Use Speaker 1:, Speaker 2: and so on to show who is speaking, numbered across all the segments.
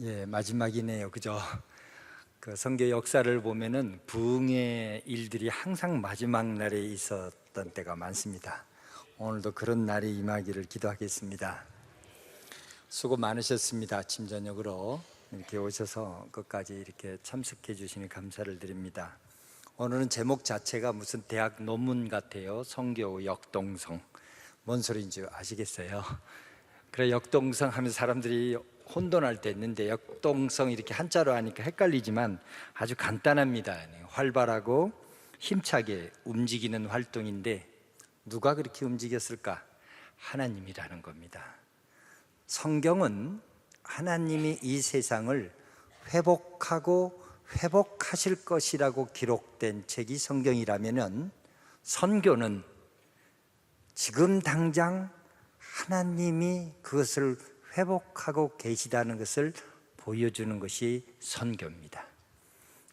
Speaker 1: 예, 마지막이네요. 그죠? 그 선교 역사를 보면은 부흥의 일들이 항상 마지막 날에 있었던 때가 많습니다. 오늘도 그런 날이 임하기를 기도하겠습니다. 수고 많으셨습니다. 아침 저녁으로 이렇게 오셔서 끝까지 이렇게 참석해 주시니 감사를 드립니다. 오늘은 제목 자체가 무슨 대학 논문 같아요. 선교 역동성. 뭔 소리인지 아시겠어요? 그래, 역동성 하면서 사람들이 혼돈할 때 있는데, 역동성 이렇게 한자로 하니까 헷갈리지만 아주 간단합니다. 활발하고 힘차게 움직이는 활동인데, 누가 그렇게 움직였을까? 하나님이라는 겁니다. 성경은 하나님이 이 세상을 회복하고 회복하실 것이라고 기록된 책이 성경이라면, 선교는 지금 당장 하나님이 그것을 회복하고 계시다는 것을 보여주는 것이 선교입니다.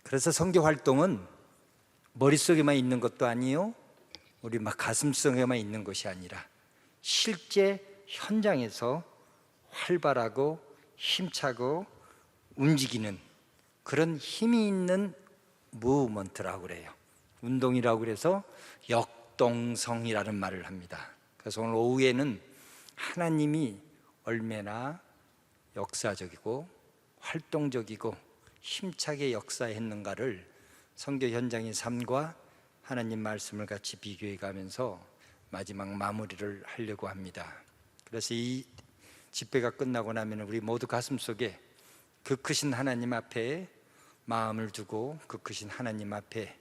Speaker 1: 그래서 선교 활동은 머릿속에만 있는 것도 아니요, 우리 막 가슴속에만 있는 것이 아니라 실제 현장에서 활발하고 힘차고 움직이는 그런 힘이 있는 무브먼트라고 그래요. 운동이라고 그래서 역동성이라는 말을 합니다. 그래서 오늘 오후에는 하나님이 얼마나 역사적이고 활동적이고 힘차게 역사했는가를 선교 현장의 삶과 하나님 말씀을 같이 비교해 가면서 마지막 마무리를 하려고 합니다. 그래서 이 집회가 끝나고 나면 우리 모두 가슴속에 그 크신 하나님 앞에 마음을 두고, 그 크신 하나님 앞에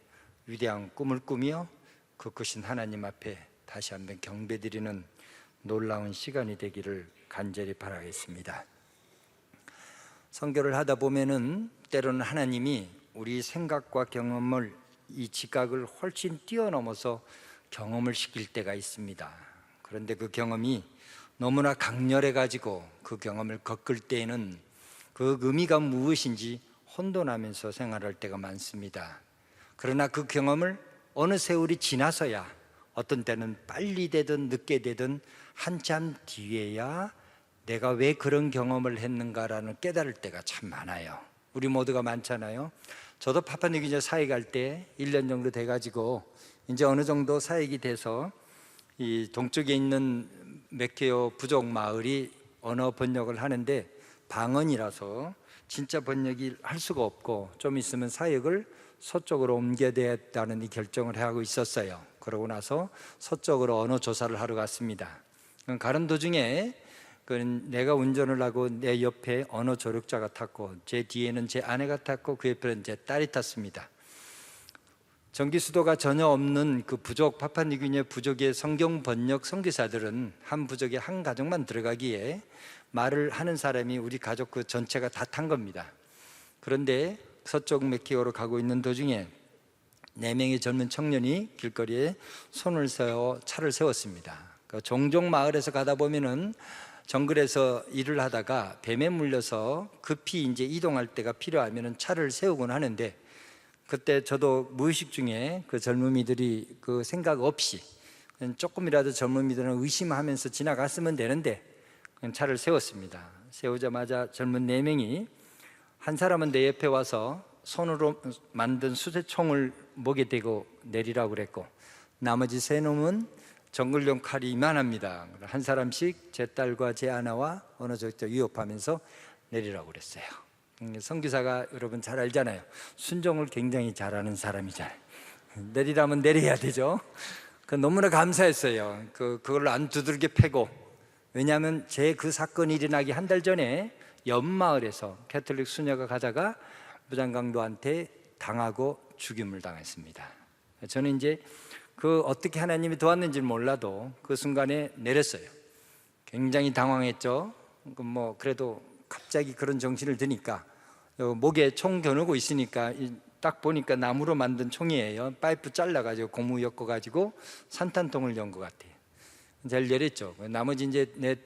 Speaker 1: 위대한 꿈을 꾸며 그 크신 하나님 앞에 다시 한번 경배드리는 놀라운 시간이 되기를 간절히 바라겠습니다. 선교를 하다 보면은 때로는 하나님이 우리 생각과 경험을, 이 지각을 훨씬 뛰어넘어서 경험을 시킬 때가 있습니다. 그런데 그 경험이 너무나 강렬해 가지고 그 경험을 겪을 때에는 그 의미가 무엇인지 혼돈하면서 생활할 때가 많습니다. 그러나 그 경험을 어느 세월이 지나서야, 어떤 때는 빨리 되든 늦게 되든 한참 뒤에야 내가 왜 그런 경험을 했는가라는 깨달을 때가 참 많아요. 우리 모두가 많잖아요. 저도 파푸아뉴기니아 사역 갈 때 1년 정도 돼가지고 이제 어느 정도 사역이 돼서 이 동쪽에 있는 메케오 부족 마을이 언어 번역을 하는데 방언이라서 진짜 번역이 할 수가 없고, 좀 있으면 사역을 서쪽으로 옮겨야 되겠다는 이 결정을 하고 있었어요. 그러고 나서 서쪽으로 언어 조사를 하러 갔습니다. 가는 도중에 내가 운전을 하고 내 옆에 언어 조력자가 탔고, 제 뒤에는 제 아내가 탔고, 그 옆에는 제 딸이 탔습니다. 전기 수도가 전혀 없는 그 부족, 파푸아뉴기니아 부족의 성경 번역 선교사들은 한 부족에 한 가족만 들어가기에 말을 하는 사람이 우리 가족 그 전체가 다 탄 겁니다. 그런데 서쪽 메키오로 가고 있는 도중에 4명의 젊은 청년이 길거리에 손을 세워 차를 세웠습니다. 종종 마을에서 가다 보면은 정글에서 일을 하다가 뱀에 물려서 급히 이제 이동할 때가 필요하면은 차를 세우곤 하는데, 그때 저도 무의식 중에 그 젊은이들이 그 생각 없이 조금이라도 젊은이들은 의심하면서 지나갔으면 되는데 그냥 차를 세웠습니다. 세우자마자 젊은 4명이, 한 사람은 내 옆에 와서 손으로 만든 수세총을 목에 대고 내리라고 그랬고, 나머지 3놈은 정글용 칼이 이만합니다. 한 사람씩 제 딸과 제 아내와 어느 정도 위협하면서 내리라고 그랬어요. 선교사가 여러분 잘 알잖아요. 순종을 굉장히 잘하는 사람이잖아요. 내리라면 내려야 되죠. 너무나 감사했어요. 그걸로 안 두들겨 패고. 왜냐하면 제 그 사건이 일어나기 한 달 전에 옆마을에서 캐톨릭 수녀가 가다가 무장강도한테 당하고 죽임을 당했습니다. 저는 이제 어떻게 하나님이 도왔는지는 몰라도 그 순간에 내렸어요. 굉장히 당황했죠. 그래도 갑자기 그런 정신을 드니까, 목에 총 겨누고 있으니까 딱 보니까 나무로 만든 총이에요. 파이프 잘라가지고 고무 엮어가지고 산탄통을 연 것 같아요. 잘 내렸죠. 나머지 이제 내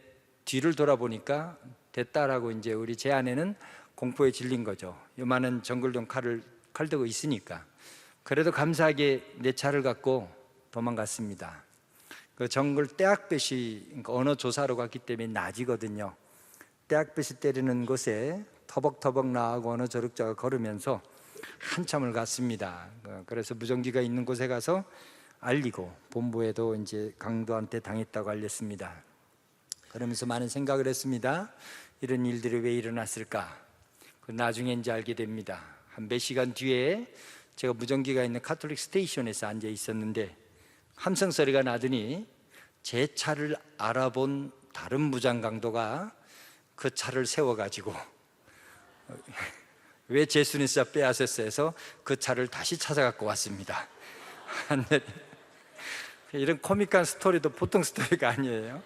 Speaker 1: 뒤를 돌아보니까 됐다라고 이제 우리 제 아내는 공포에 질린 거죠. 요만한 정글용 칼을 들고 있으니까. 그래도 감사하게 내 차를 갖고 도망갔습니다. 그 정글 떼학볕이, 그러니까 언어 조사로 갔기 때문에 낮이거든요. 떼학볕이 때리는 곳에 터벅터벅 나가고 어느 저력자가 걸으면서 한참을 갔습니다. 그래서 무전기가 있는 곳에 가서 알리고 본부에도 이제 강도한테 당했다고 알렸습니다. 그러면서 많은 생각을 했습니다. 이런 일들이 왜 일어났을까? 나중에 이제 알게 됩니다. 한 몇 시간 뒤에 제가 무전기가 있는 카톨릭 스테이션에서 앉아 있었는데 함성 소리가 나더니 제 차를 알아본 다른 무장 강도가 그 차를 세워가지고 왜 제순이사 빼앗았어 해서 그 차를 다시 찾아갖고 왔습니다. 이런 코믹한 스토리도 보통 스토리가 아니에요.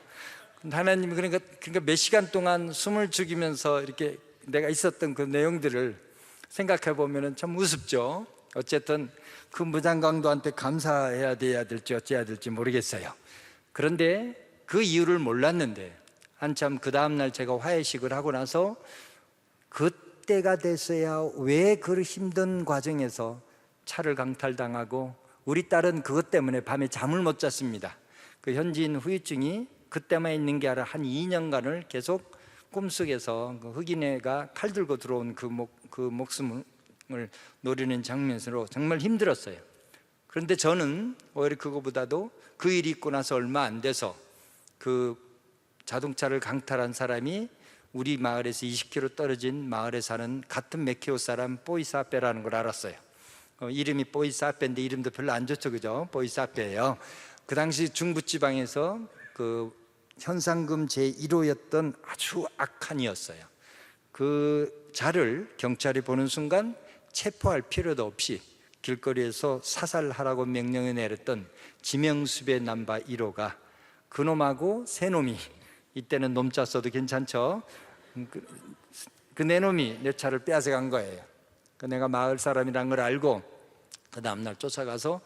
Speaker 1: 하나님이 그러니까 몇 시간 동안 숨을 죽이면서 이렇게 내가 있었던 그 내용들을 생각해 보면 참 우습죠. 어쨌든 그 무장강도한테 감사해야 될지 어찌해야 될지 모르겠어요. 그런데 그 이유를 몰랐는데 한참 그 다음날 제가 화해식을 하고 나서 그때가 됐어야 왜 그 힘든 과정에서 차를 강탈당하고 우리 딸은 그것 때문에 밤에 잠을 못 잤습니다. 그 현지인 후유증이 그때만 있는 게 아니라 한 2년간을 계속 꿈속에서 그 흑인애가 칼 들고 들어온 그 목숨을 노리는 장면으로 정말 힘들었어요. 그런데 저는 오히려 그거보다도 그 일이 있고 나서 얼마 안 돼서 그 자동차를 강탈한 사람이 우리 마을에서 20km 떨어진 마을에 사는 같은 메키오 사람 보이사페라는 걸 알았어요. 이름이 보이사페인데 이름도 별로 안 좋죠, 그죠? 보이사페예요. 그 당시 중부지방에서 그 현상금 제1호였던 아주 악한 이였어요. 그 자를 경찰이 보는 순간 체포할 필요도 없이 길거리에서 사살하라고 명령을 내렸던 지명수배 남바 1호가 그놈하고 새 놈이, 이때는 놈자 써도 괜찮죠? 그 네 놈이 내 차를 빼앗아간 거예요. 내가 마을 사람이란 걸 알고 그 다음날 쫓아가서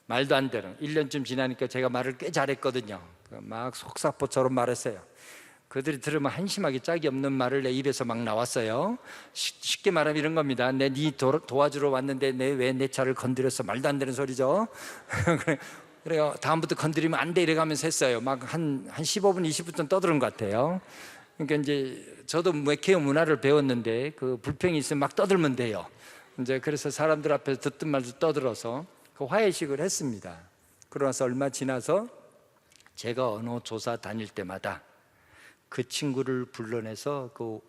Speaker 1: 말도 안 되는 1년쯤 지나니까 제가 말을 꽤 잘했거든요. 막 속사포처럼 말했어요. 그들이 들으면 한심하게 짝이 없는 말을 내 입에서 막 나왔어요. 쉽게 말하면 이런 겁니다. 네 도와주러 왔는데 왜 내 차를 건드렸어? 말도 안 되는 소리죠. 그래요. 다음부터 건드리면 안 돼 이래가면서 했어요. 막 한 15분 20분 좀 떠드는 것 같아요. 그러니까 이제 저도 메케오 문화를 배웠는데 그 불평이 있으면 막 떠들면 돼요. 이제 그래서 사람들 앞에서 듣든 말든 떠들어서 그 화해식을 했습니다. 그러고 나서 얼마 지나서 제가 어느 조사 다닐 때마다 그 친구를 불러내서 그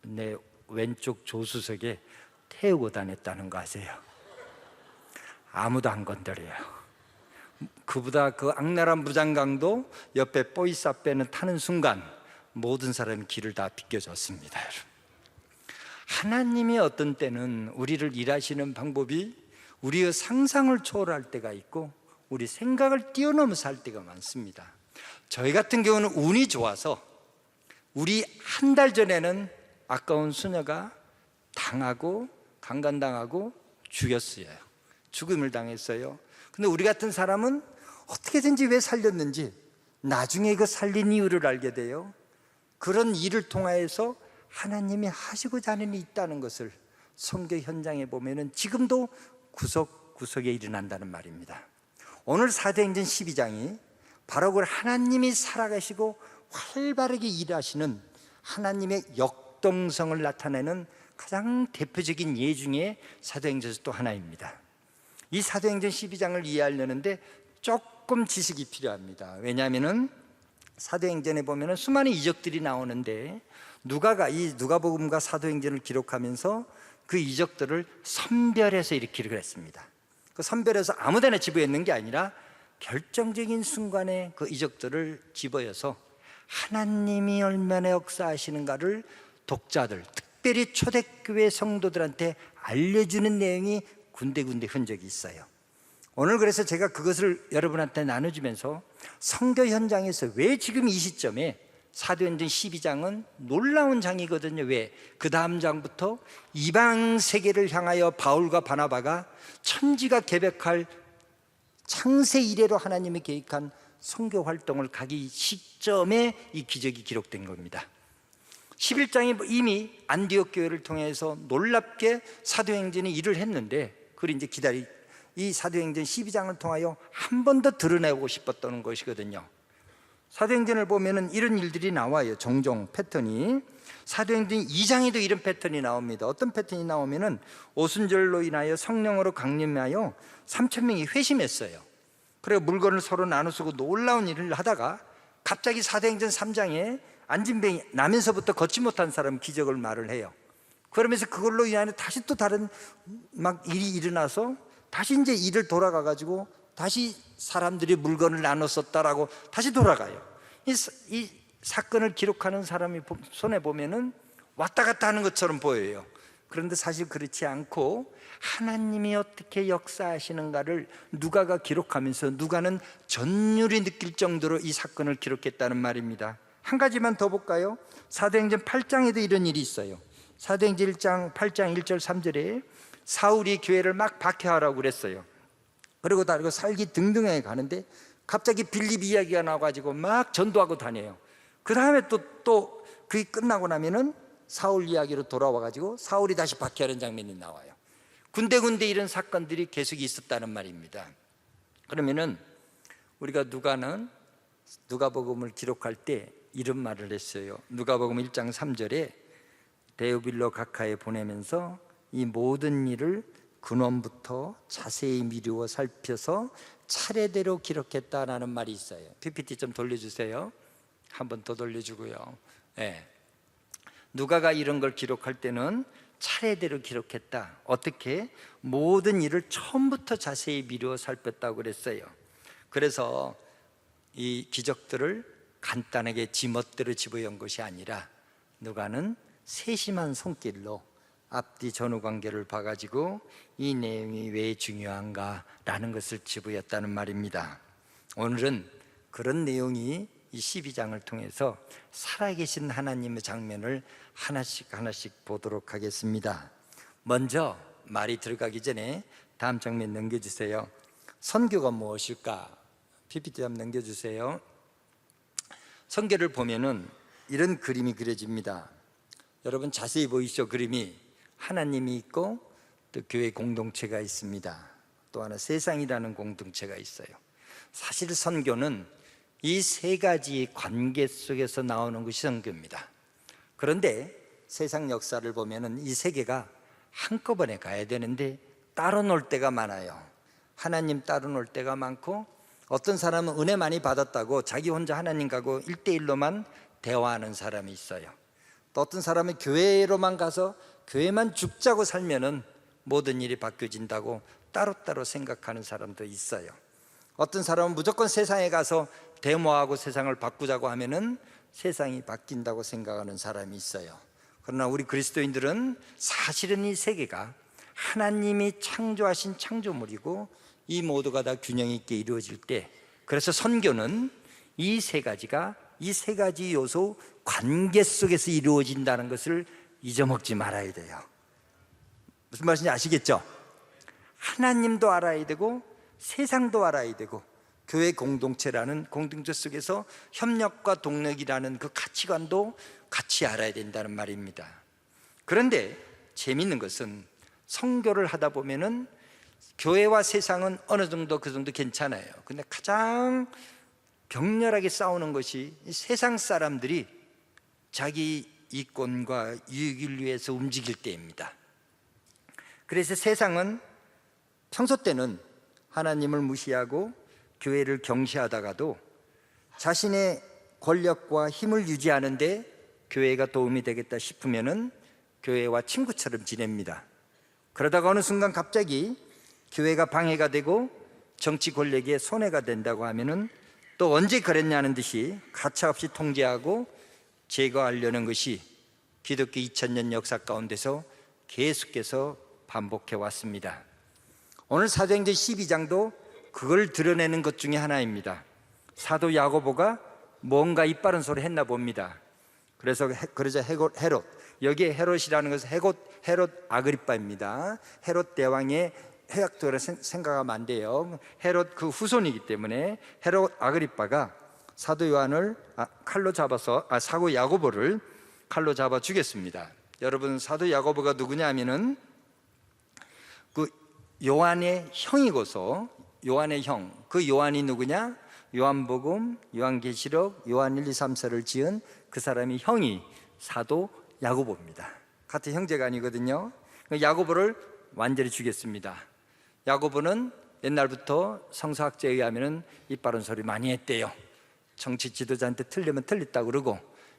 Speaker 1: 내 왼쪽 조수석에 태우고 다녔다는 거 아세요? 아무도 안 건드려요. 그보다 그 악랄한 무장강도 옆에 보이사빼는 타는 순간 모든 사람이 길을 다 비켜줬습니다. 여러분, 하나님이 어떤 때는 우리를 일하시는 방법이 우리의 상상을 초월할 때가 있고 우리 생각을 뛰어넘어서 할 때가 많습니다. 저희 같은 경우는 운이 좋아서 우리 한 달 전에는 아까운 수녀가 당하고 강간당하고 죽였어요. 죽음을 당했어요. 근데 우리 같은 사람은 어떻게든지 왜 살렸는지 나중에 그 살린 이유를 알게 돼요. 그런 일을 통하여서 하나님이 하시고자 하는 일이 있다는 것을 성경 현장에 보면은 지금도 구석구석에 일어난다는 말입니다. 오늘 사도행전 12장이 바로 그 하나님이 살아가시고 활발하게 일하시는 하나님의 역동성을 나타내는 가장 대표적인 예 중에 사도행전에서 또 하나입니다. 이 사도행전 12장을 이해하려는데 조금 지식이 필요합니다. 왜냐하면 사도행전에 보면 수많은 이적들이 나오는데 누가가 이 누가복음과 사도행전을 기록하면서 그 이적들을 선별해서 이렇게 기록을 했습니다. 그 선별해서 아무데나 집어넣는 게 아니라 결정적인 순간에 그 이적들을 집어여서 하나님이 얼마나 역사하시는가를 독자들, 특별히 초대교회 성도들한테 알려주는 내용이 군데군데 흔적이 있어요. 오늘 그래서 제가 그것을 여러분한테 나눠주면서 선교 현장에서 왜 지금 이 시점에 사도행전 12장은 놀라운 장이거든요. 왜? 그 다음 장부터 이방 세계를 향하여 바울과 바나바가 천지가 개벽할 창세 이래로 하나님이 계획한 선교 활동을 가기 시점에 이 기적이 기록된 겁니다. 11장이 이미 안디옥 교회를 통해서 놀랍게 사도행전이 일을 했는데 그걸 이제 이 사도행전 12장을 통하여 한 번 더 드러내고 싶었던 것이거든요. 사도행전을 보면은 이런 일들이 나와요. 종종 패턴이. 사도행전 2장에도 이런 패턴이 나옵니다. 어떤 패턴이 나오면은 오순절로 인하여 성령으로 강림하여 3,000명이 회심했어요. 그리고 물건을 서로 나눠 쓰고 놀라운 일을 하다가 갑자기 사도행전 3장에 안진뱅이 나면서부터 걷지 못한 사람 기적을 말을 해요. 그러면서 그걸로 인하여 다시 또 다른 막 일이 일어나서 다시 이제 일을 돌아가 가지고 다시 사람들이 물건을 나눠 썼다라고 다시 돌아가요. 이 사건을 기록하는 사람이 손에 보면은 왔다 갔다 하는 것처럼 보여요. 그런데 사실 그렇지 않고 하나님이 어떻게 역사하시는가를 누가가 기록하면서 누가는 전율이 느낄 정도로 이 사건을 기록했다는 말입니다. 한 가지만 더 볼까요? 사도행전 8장에도 이런 일이 있어요. 사도행전 1장 8장 1절 3절에 사울이 교회를 막 박해하라고 그랬어요. 그리고 다르고 살기 등등하게 가는데 갑자기 빌립 이야기가 나와가지고 막 전도하고 다녀요. 그 다음에 또 그게 끝나고 나면은 사울 이야기로 돌아와가지고 사울이 다시 박해하는 장면이 나와요. 군데군데 이런 사건들이 계속 있었다는 말입니다. 그러면은 우리가 누가복음을 기록할 때 이런 말을 했어요. 누가복음 1장 3절에 데오빌로 각하에 보내면서 이 모든 일을 근원부터 자세히 미루어 살펴서 차례대로 기록했다라는 말이 있어요. PPT 좀 돌려주세요. 한 번 더 돌려주고요. 네. 누가가 이런 걸 기록할 때는 차례대로 기록했다. 어떻게? 모든 일을 처음부터 자세히 미루어 살폈다고 그랬어요. 그래서 이 기적들을 간단하게 지멋대로 집어연 것이 아니라 누가는 세심한 손길로 앞뒤 전후 관계를 봐가지고 이 내용이 왜 중요한가라는 것을 집어였다는 말입니다. 오늘은 그런 내용이 이 12장을 통해서 살아계신 하나님의 장면을 하나씩 보도록 하겠습니다. 먼저 말이 들어가기 전에 다음 장면 넘겨주세요. 선교가 무엇일까? PPT 한번 넘겨주세요. 선교를 보면은 이런 그림이 그려집니다. 여러분 자세히 보이시죠? 그림이 하나님이 있고 또 교회 공동체가 있습니다. 또 하나 세상이라는 공동체가 있어요. 사실 선교는 이 세 가지 관계 속에서 나오는 것이 선교입니다. 그런데 세상 역사를 보면은 이 세 개가 한꺼번에 가야 되는데 따로 놀 때가 많아요. 하나님 따로 놀 때가 많고, 어떤 사람은 은혜 많이 받았다고 자기 혼자 하나님하고 1대1로만 대화하는 사람이 있어요. 또 어떤 사람은 교회로만 가서 교회만 죽자고 살면은 모든 일이 바뀌어진다고 따로따로 생각하는 사람도 있어요. 어떤 사람은 무조건 세상에 가서 데모하고 세상을 바꾸자고 하면은 세상이 바뀐다고 생각하는 사람이 있어요. 그러나 우리 그리스도인들은 사실은 이 세계가 하나님이 창조하신 창조물이고 이 모두가 다 균형 있게 이루어질 때, 그래서 선교는 이 세 가지 요소 관계 속에서 이루어진다는 것을 잊어먹지 말아야 돼요. 무슨 말인지 아시겠죠? 하나님도 알아야 되고 세상도 알아야 되고 교회 공동체라는 공동체 속에서 협력과 동력이라는 그 가치관도 같이 알아야 된다는 말입니다. 그런데 재미있는 것은 선교를 하다 보면은 교회와 세상은 어느 정도 그 정도 괜찮아요. 근데 가장 격렬하게 싸우는 것이 세상 사람들이 자기 이권과 이익을 위해서 움직일 때입니다. 그래서 세상은 평소 때는 하나님을 무시하고 교회를 경시하다가도 자신의 권력과 힘을 유지하는데 교회가 도움이 되겠다 싶으면은 교회와 친구처럼 지냅니다. 그러다가 어느 순간 갑자기 교회가 방해가 되고 정치 권력에 손해가 된다고 하면은 또 언제 그랬냐는 듯이 가차없이 통제하고 제거하려는 것이 기독교 2000년 역사 가운데서 계속해서 반복해 왔습니다. 오늘 사도행전 12장도 그걸 드러내는 것 중에 하나입니다. 사도 야고보가 뭔가 이빠른 소리 했나 봅니다. 그래서 헤롯, 여기에 헤롯이라는 것은 헤롯 아그리빠입니다. 헤롯 대왕의 해약도를 생각하면 안 돼요. 헤롯 그 후손이기 때문에 헤롯 아그리빠가 사도 요한을 사도 야고보를 칼로 잡아 죽였습니다. 여러분, 사도 야고보가 누구냐 하면은 그 요한의 형이고서 요한의 형, 그 요한이 누구냐? 요한복음, 요한계시록, 요한 1, 2, 3, 4를 지은 그 사람이 형이 사도 야고보입니다. 같은 형제가 아니거든요. 야고보를 완전히 죽였습니다. 야고보는 옛날부터 성서학자에 의하면 이빠른 소리 많이 했대요. 정치 지도자한테 틀리면 틀렸다고 그러고,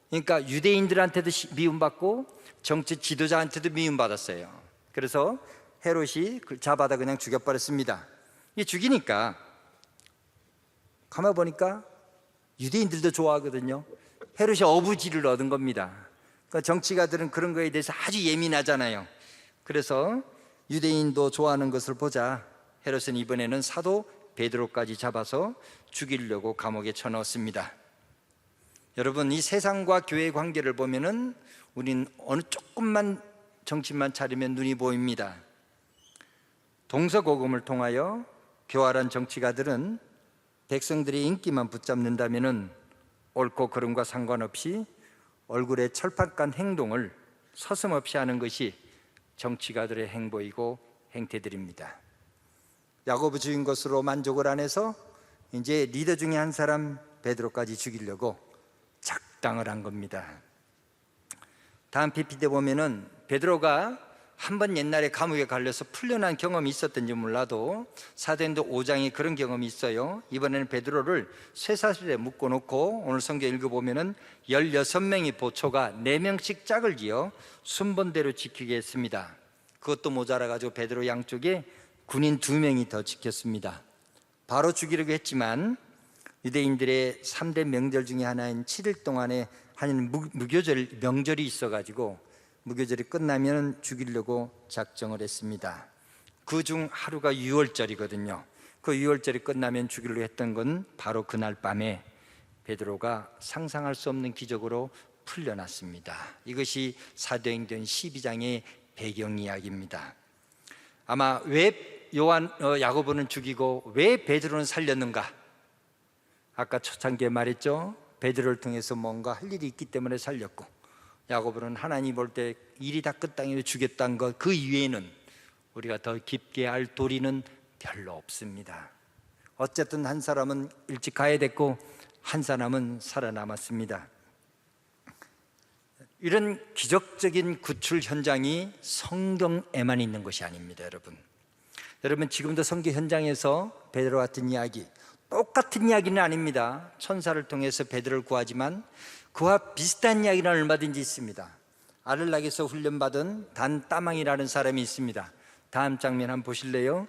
Speaker 1: 그러니까 유대인들한테도 미움받고 정치 지도자한테도 미움받았어요. 그래서 헤롯이 그걸 잡아다 그냥 죽여버렸습니다. 이 죽이니까 가만 보니까 유대인들도 좋아하거든요. 헤롯이 어부지를 얻은 겁니다. 그러니까 정치가들은 그런 거에 대해서 아주 예민하잖아요. 그래서 유대인도 좋아하는 것을 보자 헤롯은 이번에는 사도 베드로까지 잡아서 죽이려고 감옥에 쳐넣었습니다. 여러분, 이 세상과 교회의 관계를 보면은 우린 어느 조금만 정신만 차리면 눈이 보입니다. 동서고금을 통하여 교활한 정치가들은 백성들의 인기만 붙잡는다면은 옳고 그름과 상관없이 얼굴에 철판간 행동을 서슴없이 하는 것이 정치가들의 행보이고 행태들입니다. 야고보 죽인 것으로 만족을 안 해서 이제 리더 중에 한 사람 베드로까지 죽이려고 작당을 한 겁니다. 다음 PPT 보면은 베드로가 한번 옛날에 감옥에 걸려서 풀려난 경험이 있었던지 몰라도 사도행전 5장에 그런 경험이 있어요. 이번에는 베드로를 쇠사슬에 묶어놓고 오늘 성경 읽어보면은 16명의 보초가 4명씩 짝을 지어 순번대로 지키게 했습니다. 그것도 모자라가지고 베드로 양쪽에 군인 2명이 더 지켰습니다. 바로 죽이려고 했지만 유대인들의 3대 명절 중에 하나인 7일 동안에 한 무교절 명절이 있어가지고 무교절이 끝나면 죽이려고 작정을 했습니다. 그 중 하루가 유월절이거든요. 그 유월절이 끝나면 죽이려고 했던 건 바로 그날 밤에 베드로가 상상할 수 없는 기적으로 풀려났습니다. 이것이 사도행전 12장의 배경 이야기입니다. 아마 왜 야고보는 죽이고 왜 베드로는 살렸는가? 아까 초창기에 말했죠. 베드로를 통해서 뭔가 할 일이 있기 때문에 살렸고, 야고보는 하나님 볼 때 일이 다 끝당해 죽였다는 것, 그 이외에는 우리가 더 깊게 알 도리는 별로 없습니다. 어쨌든 한 사람은 일찍 가야 됐고 한 사람은 살아남았습니다. 이런 기적적인 구출 현장이 성경에만 있는 것이 아닙니다. 여러분 지금도 성경 현장에서 베드로 같은 이야기, 똑같은 이야기는 아닙니다. 천사를 통해서 베드로를 구하지만 그와 비슷한 이야기는 얼마든지 있습니다. 아를락에서 훈련받은 단 따망이라는 사람이 있습니다. 다음 장면 한번 보실래요?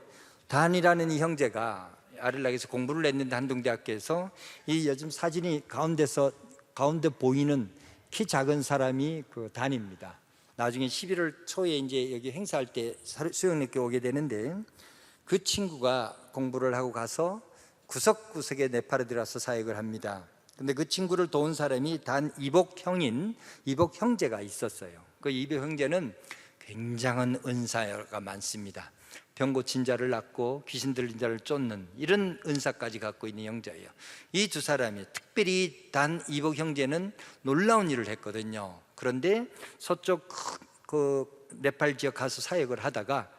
Speaker 1: 단이라는 이 형제가 아를락에서 공부를 했는데 한동대학교에서 이 요즘 사진이 가운데 보이는 키 작은 사람이 그 단입니다. 나중에 11월 초에 이제 여기 행사할 때 수영님께 오게 되는데, 그 친구가 공부를 하고 가서 구석구석에 네팔에 들어와서 사역을 합니다. 근데 그 친구를 도운 사람이 단 이복 형제가 있었어요. 그 이복 형제는 굉장한 은사가 많습니다. 병 고친 자를 낫고 귀신 들린 자를 쫓는 이런 은사까지 갖고 있는 형제예요. 이 두 사람이, 특별히 단 이복 형제는 놀라운 일을 했거든요. 그런데 서쪽 그 네팔 지역 가서 사역을 하다가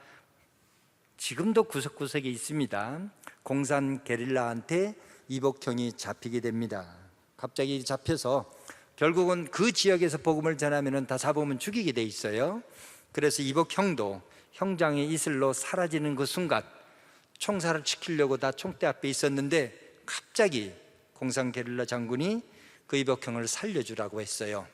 Speaker 1: 지금도 구석구석에 있습니다. 공산 게릴라한테 이복 형이 잡히게 됩니다. 갑자기 잡혀서 결국은 그 지역에서 복음을 전하면 다 잡으면 죽이게 돼 있어요. 그래서 이복 형도 형장의 이슬로 사라지는 그 순간 총살을 시키려고 다 총대 앞에 있었는데 갑자기 공산 게릴라 장군이 그 이복 형을 살려주라고 했어요.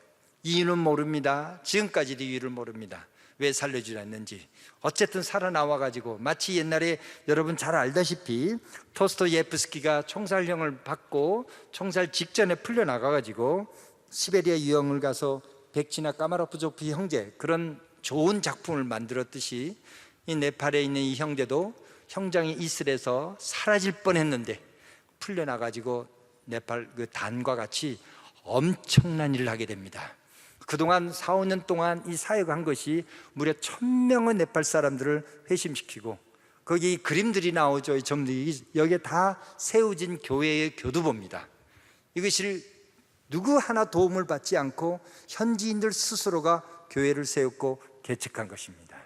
Speaker 1: 이유는 모릅니다. 지금까지도 이유를 모릅니다. 왜 살려주라 했는지. 어쨌든 살아나와가지고 마치 옛날에 여러분 잘 알다시피 토스토예프스키가 총살형을 받고 총살 직전에 풀려나가가지고 시베리아 유형을 가서 백치나 까마로프조프 형제, 그런 좋은 작품을 만들었듯이 이 네팔에 있는 이 형제도 형장의 이슬에서 사라질 뻔했는데 풀려나가지고 네팔 그 단과 같이 엄청난 일을 하게 됩니다. 그동안 4, 5년 동안 이 사역한 것이 무려 1000명의 네팔 사람들을 회심시키고, 거기 그림들이 나오죠. 여기에 다 세워진 교회의 교두보입니다. 이것을 누구 하나 도움을 받지 않고 현지인들 스스로가 교회를 세웠고 개척한 것입니다.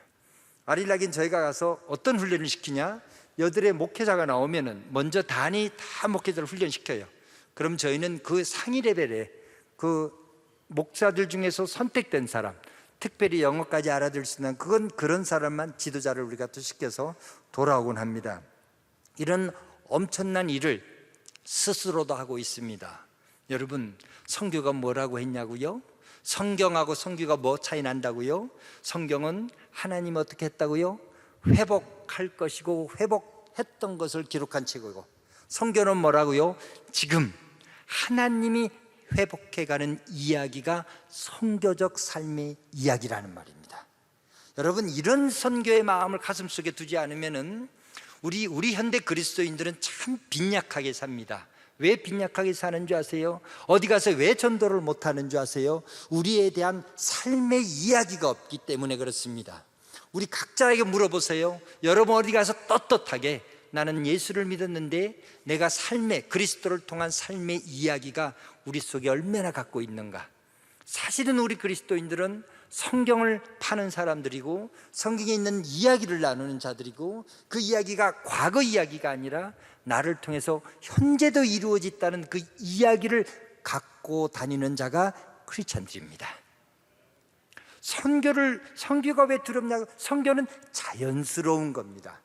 Speaker 1: 아릴락인 저희가 가서 어떤 훈련을 시키냐? 여들의 목회자가 나오면은 먼저 단이 다 목회자를 훈련시켜요. 그럼 저희는 그 상위 레벨의 그 목사들 중에서 선택된 사람, 특별히 영어까지 알아들 수 있는 그런 사람만 지도자를 우리가 또 시켜서 돌아오곤 합니다. 이런 엄청난 일을 스스로도 하고 있습니다. 여러분, 선교가 뭐라고 했냐고요? 성경하고 선교가 뭐 차이 난다고요? 성경은 하나님 어떻게 했다고요? 회복할 것이고 회복했던 것을 기록한 책이고, 선교는 뭐라고요? 지금 하나님이 회복해가는 이야기가 선교적 삶의 이야기라는 말입니다. 여러분, 이런 선교의 마음을 가슴속에 두지 않으면은 우리 현대 그리스도인들은 참 빈약하게 삽니다. 왜 빈약하게 사는 줄 아세요? 어디 가서 왜 전도를 못하는 줄 아세요? 우리에 대한 삶의 이야기가 없기 때문에 그렇습니다. 우리 각자에게 물어보세요. 여러분 어디 가서 떳떳하게 나는 예수를 믿었는데 내가 그리스도를 통한 삶의 이야기가 우리 속에 얼마나 갖고 있는가? 사실은 우리 그리스도인들은 성경을 파는 사람들이고 성경에 있는 이야기를 나누는 자들이고, 그 이야기가 과거 이야기가 아니라 나를 통해서 현재도 이루어졌다는 그 이야기를 갖고 다니는 자가 크리스찬들입니다. 선교가 왜 두렵냐고? 선교는 자연스러운 겁니다.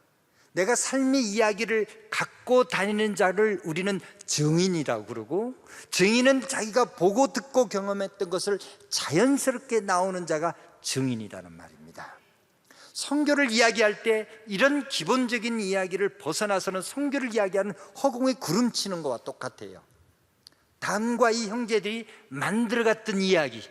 Speaker 1: 내가 삶의 이야기를 갖고 다니는 자를 우리는 증인이라고 그러고, 증인은 자기가 보고 듣고 경험했던 것을 자연스럽게 나오는 자가 증인이라는 말입니다. 선교를 이야기할 때 이런 기본적인 이야기를 벗어나서는 선교를 이야기하는 허공에 구름치는 것과 똑같아요. 담과 이 형제들이 만들어갔던 이야기,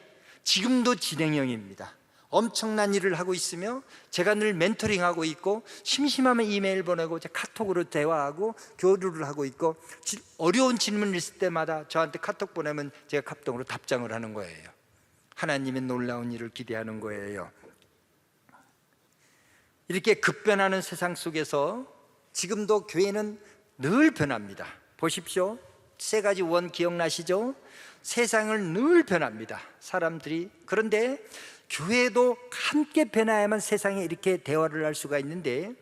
Speaker 1: 지금도 진행형입니다. 엄청난 일을 하고 있으며 제가 늘 멘토링하고 있고, 심심하면 이메일 보내고 카톡으로 대화하고 교류를 하고 있고, 어려운 질문을 있을 때마다 저한테 카톡 보내면 제가 카톡으로 답장을 하는 거예요. 하나님의 놀라운 일을 기대하는 거예요. 이렇게 급변하는 세상 속에서 지금도 교회는 늘 변합니다. 보십시오. 3가지 원 기억나시죠? 세상을 늘 변합니다, 사람들이. 그런데 교회도 함께 변해야만 세상에 이렇게 대화를 할 수가 있는데,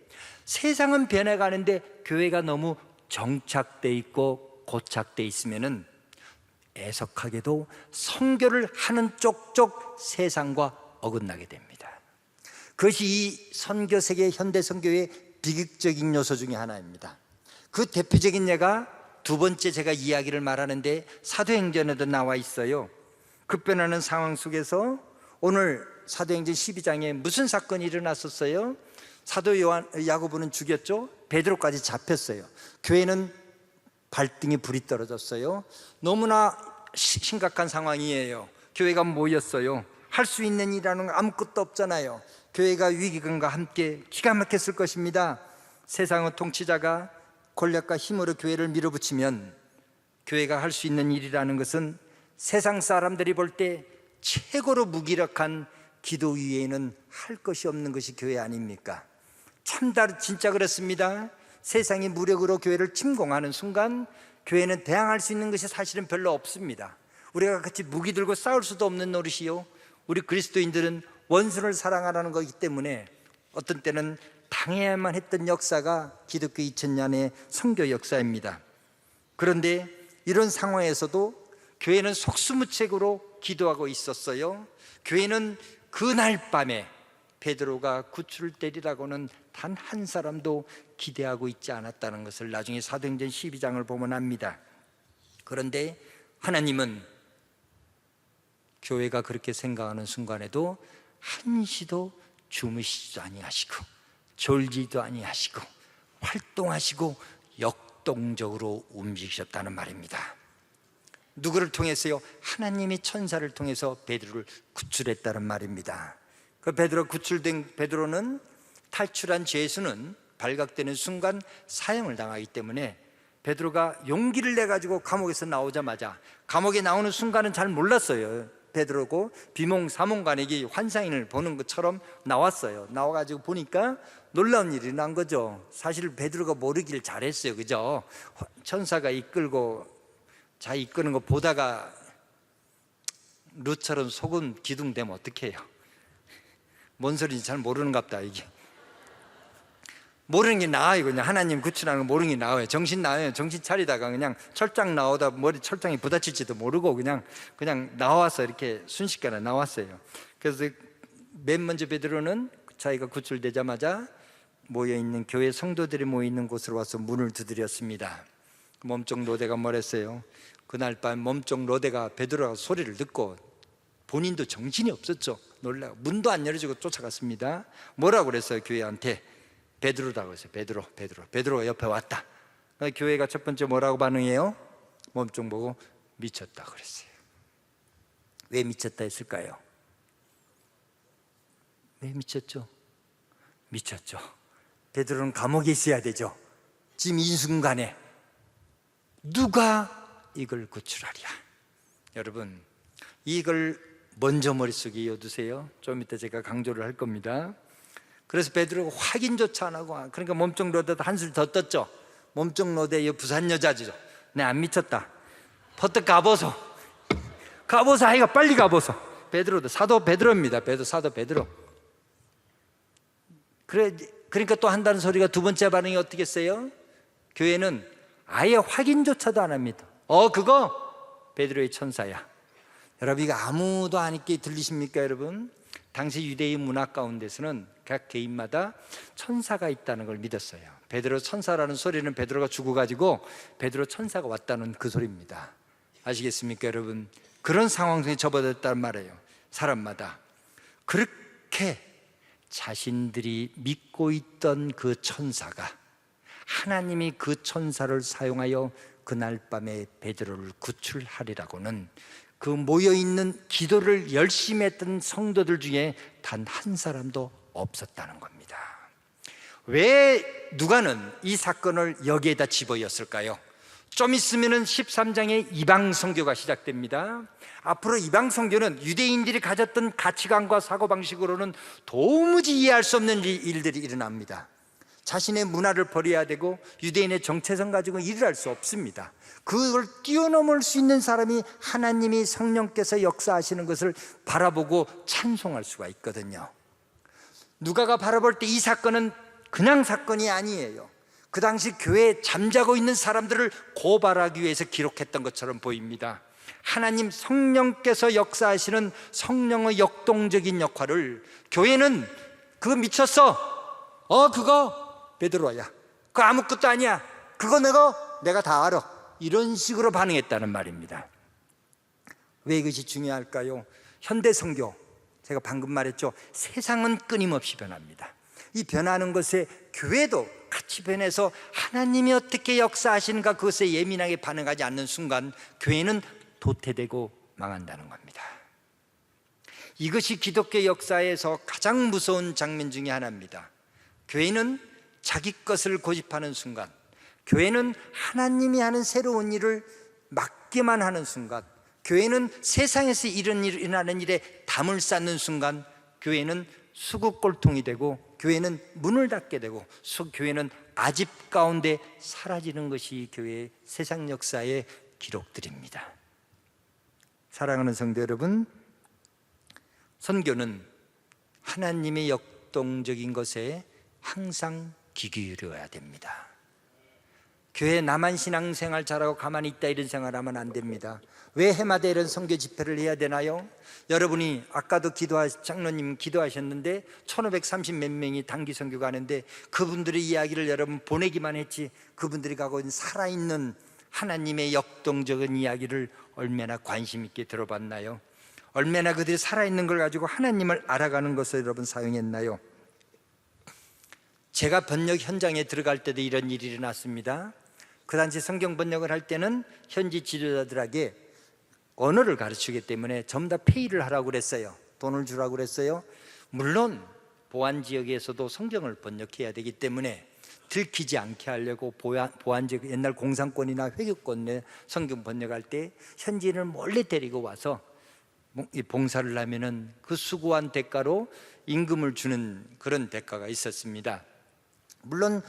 Speaker 1: 세상은 변해가는데 교회가 너무 정착돼 있고 고착돼 있으면은 애석하게도 선교를 하는 쪽쪽 세상과 어긋나게 됩니다. 그것이 이 선교 세계 현대 선교의 비극적인 요소 중에 하나입니다. 그 대표적인 예가 두 번째 제가 이야기를 말하는데 사도행전에도 나와 있어요. 급변하는 상황 속에서 오늘 사도행전 12장에 무슨 사건이 일어났었어요? 사도 야고보는 죽였죠. 베드로까지 잡혔어요. 교회는 발등에 불이 떨어졌어요. 너무나 심각한 상황이에요. 교회가 모였어요. 할 수 있는 일이라는 거 아무것도 없잖아요. 교회가 위기감과 함께 기가 막혔을 것입니다. 세상의 통치자가 권력과 힘으로 교회를 밀어붙이면 교회가 할 수 있는 일이라는 것은 세상 사람들이 볼 때 최고로 무기력한 기도 위에는 할 것이 없는 것이 교회 아닙니까? 진짜 그렇습니다. 세상이 무력으로 교회를 침공하는 순간 교회는 대항할 수 있는 것이 사실은 별로 없습니다. 우리가 같이 무기 들고 싸울 수도 없는 노릇이요, 우리 그리스도인들은 원수를 사랑하라는 거기 때문에 어떤 때는 당해야만 했던 역사가 기독교 2000년의 선교 역사입니다. 그런데 이런 상황에서도 교회는 속수무책으로 기도하고 있었어요. 교회는 그날 밤에 베드로가 구출을 때리라고는 단 한 사람도 기대하고 있지 않았다는 것을 나중에 사도행전 12장을 보면 압니다. 그런데 하나님은 교회가 그렇게 생각하는 순간에도 한시도 주무시지도 아니하시고 졸지도 아니하시고 활동하시고 역동적으로 움직이셨다는 말입니다. 누구를 통해서요? 하나님이 천사를 통해서 베드로를 구출했다는 말입니다. 그 구출된 베드로는 탈출한 죄수는 발각되는 순간 사형을 당하기 때문에 베드로가 용기를 내가지고 감옥에서 나오자마자, 감옥에 나오는 순간은 잘 몰랐어요. 베드로고 비몽사몽간에게 환상을 보는 것처럼 나왔어요. 나와가지고 보니까 놀라운 일이 난 거죠. 사실 베드로가 모르길 잘했어요. 그죠? 천사가 이끄는 거 보다가 루처럼 속은 기둥되면 어떡해요? 뭔 소리인지 잘 모르는갑다 이게. 모르는 게 나아요. 그냥 하나님 구출하는 거 모르는 게 나아요. 정신 나와요. 정신 차리다가 그냥 철장 나오다 머리 철장이 부딪힐지도 모르고 그냥 나와서 이렇게 순식간에 나왔어요. 그래서 맨 먼저 베드로는 자기가 구출되자마자 모여있는 교회 성도들이 모여있는 곳으로 와서 문을 두드렸습니다. 몸종 로데가 뭐랬어요? 그날 밤 몸종 로데가 베드로가 소리를 듣고 본인도 정신이 없었죠. 놀라고 문도 안 열어주고 쫓아갔습니다. 뭐라고 그랬어요? 교회한테 베드로라고 했어요. 베드로가 옆에 왔다. 교회가 첫 번째 뭐라고 반응해요? 몸종 보고 미쳤다 그랬어요. 왜 미쳤다 했을까요? 왜 미쳤죠? 베드로는 감옥에 있어야 되죠. 지금 이 순간에 누가 이걸 구출하랴? 여러분, 이걸 먼저 머릿속에 이어두세요. 좀 이따 제가 강조를 할 겁니다. 그래서 베드로가 확인조차 안 하고, 그러니까 몸종 로데도 한술 더 떴죠. 몸종 로데 이 부산 여자죠. 내 안 미쳤다. 버뜩 가보소. 아이가 빨리 가보소. 베드로도 사도 베드로입니다. 사도 베드로. 그러니까 또 한다는 소리가 두 번째 반응이 어떻겠어요? 교회는 아예 확인조차도 안 합니다. 그거 베드로의 천사야. 여러분, 이거 아무도 안 있게 들리십니까? 여러분, 당시 유대인 문화 가운데서는 각 개인마다 천사가 있다는 걸 믿었어요. 베드로 천사라는 소리는 베드로가 죽어가지고 베드로 천사가 왔다는 그 소리입니다. 아시겠습니까, 여러분? 그런 상황 속에 접어들었단 말이에요. 사람마다 그렇게 자신들이 믿고 있던 그 천사가, 하나님이 그 천사를 사용하여 그날 밤에 베드로를 구출하리라고는 그 모여있는 기도를 열심히 했던 성도들 중에 단 한 사람도 없었다는 겁니다. 왜 누가는 이 사건을 여기에다 집어였을까요? 좀 있으면 13장에 이방 선교가 시작됩니다. 앞으로 이방 선교는 유대인들이 가졌던 가치관과 사고방식으로는 도무지 이해할 수 없는 일들이 일어납니다. 자신의 문화를 버려야 되고 유대인의 정체성 가지고 일을 할 수 없습니다. 그걸 뛰어넘을 수 있는 사람이 하나님이 성령께서 역사하시는 것을 바라보고 찬송할 수가 있거든요. 누가가 바라볼 때 이 사건은 그냥 사건이 아니에요. 그 당시 교회에 잠자고 있는 사람들을 고발하기 위해서 기록했던 것처럼 보입니다. 하나님 성령께서 역사하시는 성령의 역동적인 역할을 교회는 그거 미쳤어. 그거 베드로야. 그거 아무것도 아니야. 그거 내가 다 알아. 이런 식으로 반응했다는 말입니다. 왜 이것이 중요할까요? 현대 선교, 제가 방금 말했죠. 세상은 끊임없이 변합니다. 이 변하는 것에 교회도 같이 변해서 하나님이 어떻게 역사하시는가 그것에 예민하게 반응하지 않는 순간 교회는 도태되고 망한다는 겁니다. 이것이 기독교 역사에서 가장 무서운 장면 중에 하나입니다. 교회는 자기 것을 고집하는 순간, 교회는 하나님이 하는 새로운 일을 맡기만 하는 순간, 교회는 세상에서 일어나는 일에 담을 쌓는 순간, 교회는 수국골통이 되고 교회는 문을 닫게 되고 교회는 아집 가운데 사라지는 것이 교회의 세상 역사의 기록들입니다. 사랑하는 성도 여러분, 선교는 하나님의 역동적인 것에 항상 귀 기울여야 됩니다. 교회 나만 신앙생활 잘하고 가만히 있다 이런 생활하면 안 됩니다. 왜 해마다 이런 선교 집회를 해야 되나요? 여러분이 아까도 장로님 기도하셨는데 1530 몇 명이 단기 선교 가는데 그분들의 이야기를 여러분 보내기만 했지 그분들이 가고 있는 살아있는 하나님의 역동적인 이야기를 얼마나 관심 있게 들어봤나요? 얼마나 그들이 살아있는 걸 가지고 하나님을 알아가는 것을 여러분 사용했나요? 제가 번역 현장에 들어갈 때도 이런 일이 일어났습니다. 그 당시 성경 번역을 할 때는 현지 지도자들에게 언어를 가르치기 때문에 전부 다 페이를 하라고 그랬어요. 돈을 주라고 그랬어요. 물론 보안 지역에서도 성경을 번역해야 되기 때문에 들키지 않게 하려고 보안 지역, 옛날 공산권이나 회교권에 성경 번역할 때 현지인을 몰래 데리고 와서 봉사를 하면은 그 수고한 대가로 임금을 주는 그런 대가가 있었습니다. 물론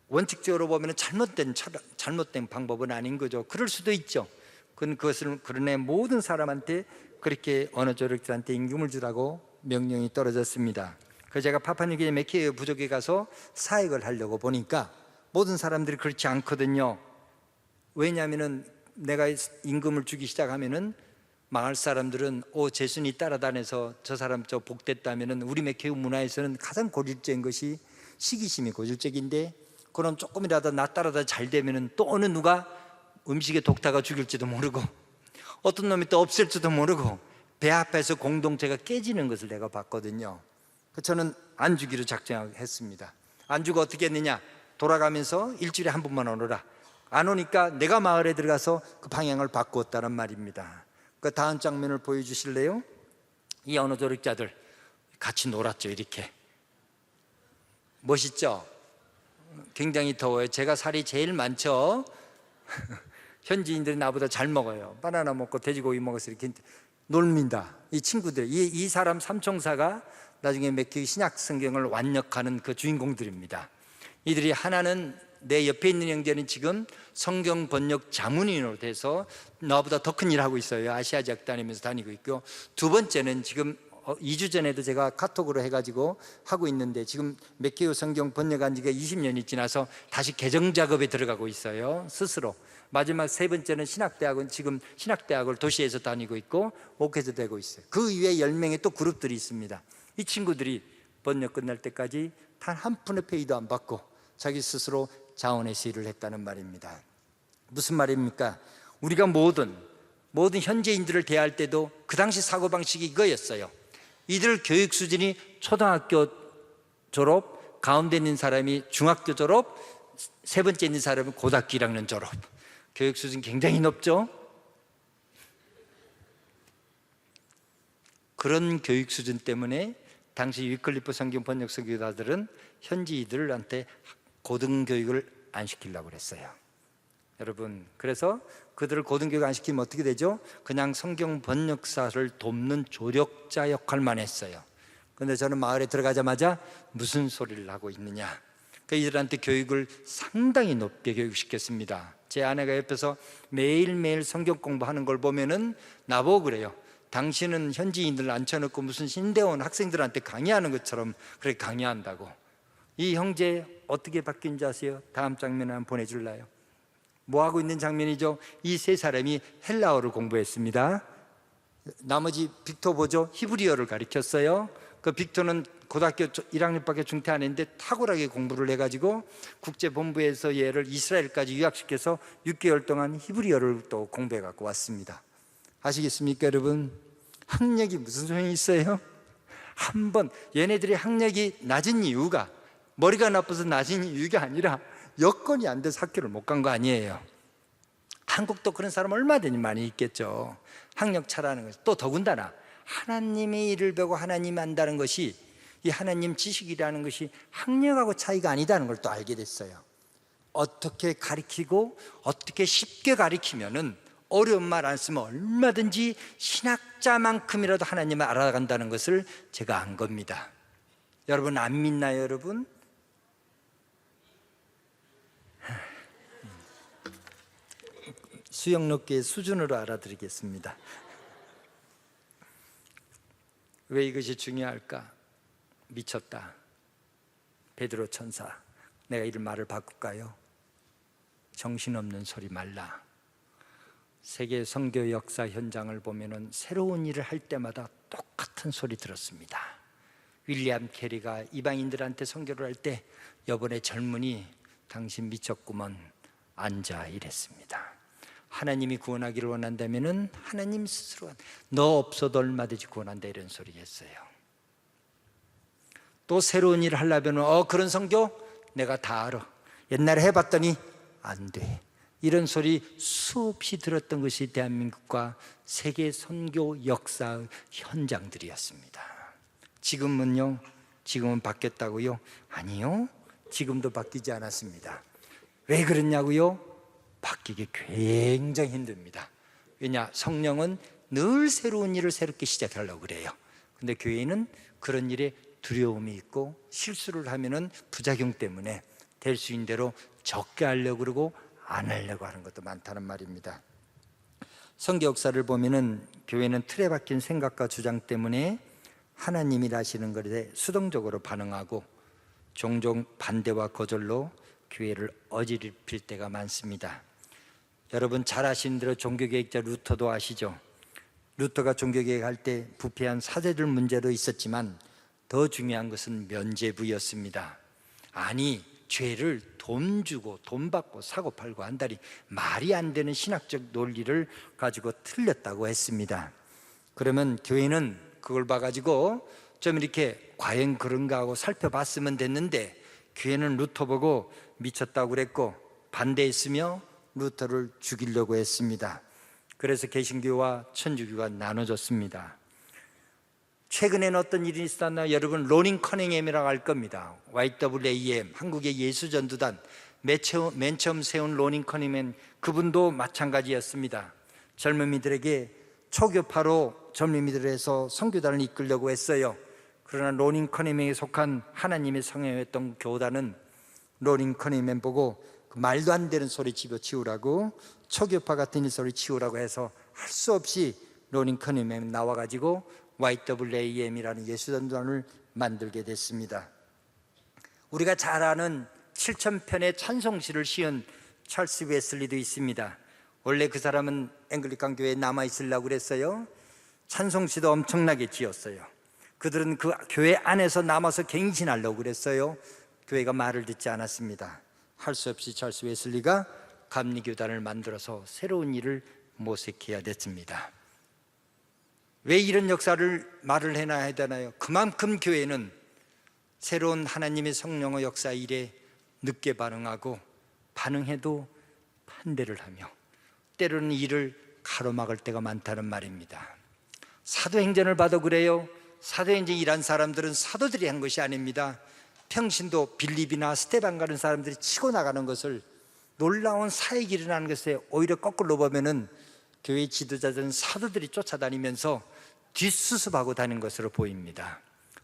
Speaker 1: 원칙적으로 보면 잘못된 방법은 아닌 거죠. 그럴 수도 있죠. 그러네 모든 사람한테 그렇게 어느 조력들한테 임금을 주라고 명령이 떨어졌습니다. 그래서 제가 파푸아뉴기니 매케이오 부족에 가서 사역을 하려고 보니까 모든 사람들이 그렇지 않거든요. 왜냐하면은 내가 임금을 주기 시작하면은 마을 사람들은 제순이 따라다녀서 저 사람 저 복됐다면은 우리 매케이오 문화에서는 가장 고질적인 것이 시기심이 고질적인데, 그럼 조금이라도 나 따라다 잘 되면은 또 어느 누가 음식에 독다가 죽일지도 모르고 어떤 놈이 또 없앨지도 모르고 배 앞에서 공동체가 깨지는 것을 내가 봤거든요. 저는 안 주기로 작정했습니다. 안 주고 어떻게 했느냐, 돌아가면서 일주일에 한 번만 오너라. 안 오니까 내가 마을에 들어가서 그 방향을 바꾸었다는 말입니다. 그 다음 장면을 보여주실래요? 이 언어 조력자들 같이 놀았죠. 이렇게 멋있죠? 굉장히 더워요. 제가 살이 제일 많죠. 현지인들이 나보다 잘 먹어요. 바나나 먹고 돼지고기 먹어서 이렇게 놀민다. 이 친구들, 이 사람 삼총사가 나중에 매케이오 신약 성경을 완역하는 그 주인공들입니다. 이들이 하나는 내 옆에 있는 형제는 지금 성경 번역 자문인으로 돼서 나보다 더 큰 일 하고 있어요. 아시아 지역 다니면서 다니고 있고, 두 번째는 지금 2주 전에도 제가 카톡으로 해가지고 하고 있는데 지금 매케이오 성경 번역한 지가 20년이 지나서 다시 개정 작업에 들어가고 있어요, 스스로. 마지막 세 번째는 신학대학은 지금 신학대학을 도시에서 다니고 있고 목회자 되고 있어요. 그 이외에 10명의 또 그룹들이 있습니다. 이 친구들이 번역 끝날 때까지 단 한 푼의 페이도 안 받고 자기 스스로 자원해서 일을 했다는 말입니다. 무슨 말입니까? 우리가 모든 현지인들을 대할 때도 그 당시 사고방식이 이거였어요. 이들 교육 수준이 초등학교 졸업, 가운데 있는 사람이 중학교 졸업, 세 번째 있는 사람은 고등학교 1학년 졸업. 교육 수준이 굉장히 높죠. 그런 교육 수준 때문에 당시 위클리프 성경 번역 선교사들은 현지인들한테 고등교육을 안 시키려고 그랬어요. 여러분, 그래서 그들을 고등교육 안 시키면 어떻게 되죠? 그냥 성경 번역사를 돕는 조력자 역할만 했어요. 그런데 저는 마을에 들어가자마자 무슨 소리를 하고 있느냐, 이들한테 교육을 상당히 높게 교육시켰습니다. 제 아내가 옆에서 매일매일 성경 공부하는 걸 보면은 나보고 그래요. 당신은 현지인들 앉혀놓고 무슨 신대원 학생들한테 강의하는 것처럼 그렇게 강의한다고. 이 형제 어떻게 바뀐지 아세요? 다음 장면 한번 보내줄래요? 뭐 하고 있는 장면이죠? 이 세 사람이 헬라어를 공부했습니다. 나머지 빅토 보죠? 히브리어를 가르쳤어요. 그 빅토는 고등학교 1학년밖에 중퇴 안 했는데 탁월하게 공부를 해가지고 국제본부에서 얘를 이스라엘까지 유학시켜서 6개월 동안 히브리어를 또 공부해 갖고 왔습니다. 아시겠습니까 여러분? 학력이 무슨 소용이 있어요? 한번 얘네들이 학력이 낮은 이유가 머리가 나빠서 낮은 이유가 아니라 여건이 안 돼서 학교를 못 간 거 아니에요. 한국도 그런 사람 얼마든지 많이 있겠죠. 학력 차라는 것이. 또 더군다나 하나님의 일을 배우고 하나님 안다는 것이, 이 하나님 지식이라는 것이 학력하고 차이가 아니다는 걸 또 알게 됐어요. 어떻게 가르치고 어떻게 쉽게 가르치면은 어려운 말 안 쓰면 얼마든지 신학자만큼이라도 하나님을 알아간다는 것을 제가 안 겁니다. 여러분 안 믿나요 여러분? 수영 높게 수준으로 알아드리겠습니다. 왜 이것이 중요할까? 미쳤다. 베드로 천사, 내가 이런 말을 바꿀까요? 정신없는 소리 말라. 세계 선교 역사 현장을 보면은 새로운 일을 할 때마다 똑같은 소리 들었습니다. 윌리엄 캐리가 이방인들한테 선교를 할 때 여번에 젊은이 당신 미쳤구먼 앉아 이랬습니다. 하나님이 구원하기를 원한다면은 하나님 스스로 너 없어도 얼마든지 구원한다 이런 소리 했어요. 또 새로운 일을 하려면 그런 선교 내가 다 알아. 옛날에 해봤더니 안 돼. 이런 소리 수없이 들었던 것이 대한민국과 세계 선교 역사의 현장들이었습니다. 지금은요? 지금은 바뀌었다고요? 아니요, 지금도 바뀌지 않았습니다. 왜 그러냐고요? 바뀌기 굉장히 힘듭니다. 왜냐? 성령은 늘 새로운 일을 새롭게 시작하려고 그래요. 근데 교회는 그런 일에 두려움이 있고 실수를 하면은 부작용 때문에 될 수 있는 대로 적게 하려고 그러고 안 하려고 하는 것도 많다는 말입니다. 선교 역사를 보면은 교회는 틀에 박힌 생각과 주장 때문에 하나님이라시는 것에 수동적으로 반응하고 종종 반대와 거절로 교회를 어지럽힐 때가 많습니다. 여러분 잘 아시는 대로 종교개혁자 루터도 아시죠? 루터가 종교개혁할 때 부패한 사제들 문제도 있었지만 더 중요한 것은 면죄부였습니다. 아니, 죄를 돈 주고 돈 받고 사고 팔고 한다니 말이 안 되는 신학적 논리를 가지고 틀렸다고 했습니다. 그러면 교회는 그걸 봐가지고 좀 이렇게 과연 그런가 하고 살펴봤으면 됐는데, 교회는 루터 보고 미쳤다고 그랬고 반대했으며 루터를 죽이려고 했습니다. 그래서 개신교와 천주교가 나눠졌습니다. 최근에는 어떤 일이 있었나? 여러분 로닝 커닝햄이라고 할 겁니다. YWAM, 한국의 예수전도단 맨 처음 세운 로닝 커닝햄, 그분도 마찬가지였습니다. 젊은이들에게 초교파로 젊은이들에서 선교단을 이끌려고 했어요. 그러나 로닝 커닝햄에 속한 하나님의 성령이었던 교단은 로닝 커닝햄 보고 그 말도 안 되는 소리 집어치우라고, 초교파 같은 이 소리 치우라고 해서 할 수 없이 로닝 커닝햄 나와가지고 YWAM이라는 예수전도단을 만들게 됐습니다. 우리가 잘 아는 7,000편의 찬송시를 시은 찰스 웨슬리도 있습니다. 원래 그 사람은 앵글리칸 교회에 남아있으려고 그랬어요. 찬송시도 엄청나게 지었어요. 그들은 그 교회 안에서 남아서 갱신하려고 그랬어요. 교회가 말을 듣지 않았습니다. 할 수 없이 찰스 웨슬리가 감리교단을 만들어서 새로운 일을 모색해야 됐습니다. 왜 이런 역사를 말을 해놔야 되나요? 그만큼 교회는 새로운 하나님의 성령의 역사 일에 늦게 반응하고, 반응해도 반대를 하며 때로는 일을 가로막을 때가 많다는 말입니다. 사도행전을 봐도 그래요. 사도행전 일한 사람들은 사도들이 한 것이 아닙니다. 평신도 빌립이나 스데반 같은 사람들이 치고 나가는 것을, 놀라운 사역이 일어나는 것에 오히려 거꾸로 보면은 교회 지도자들은 사도들이 쫓아다니면서 뒷수습하고 다니는 것으로 보입니다.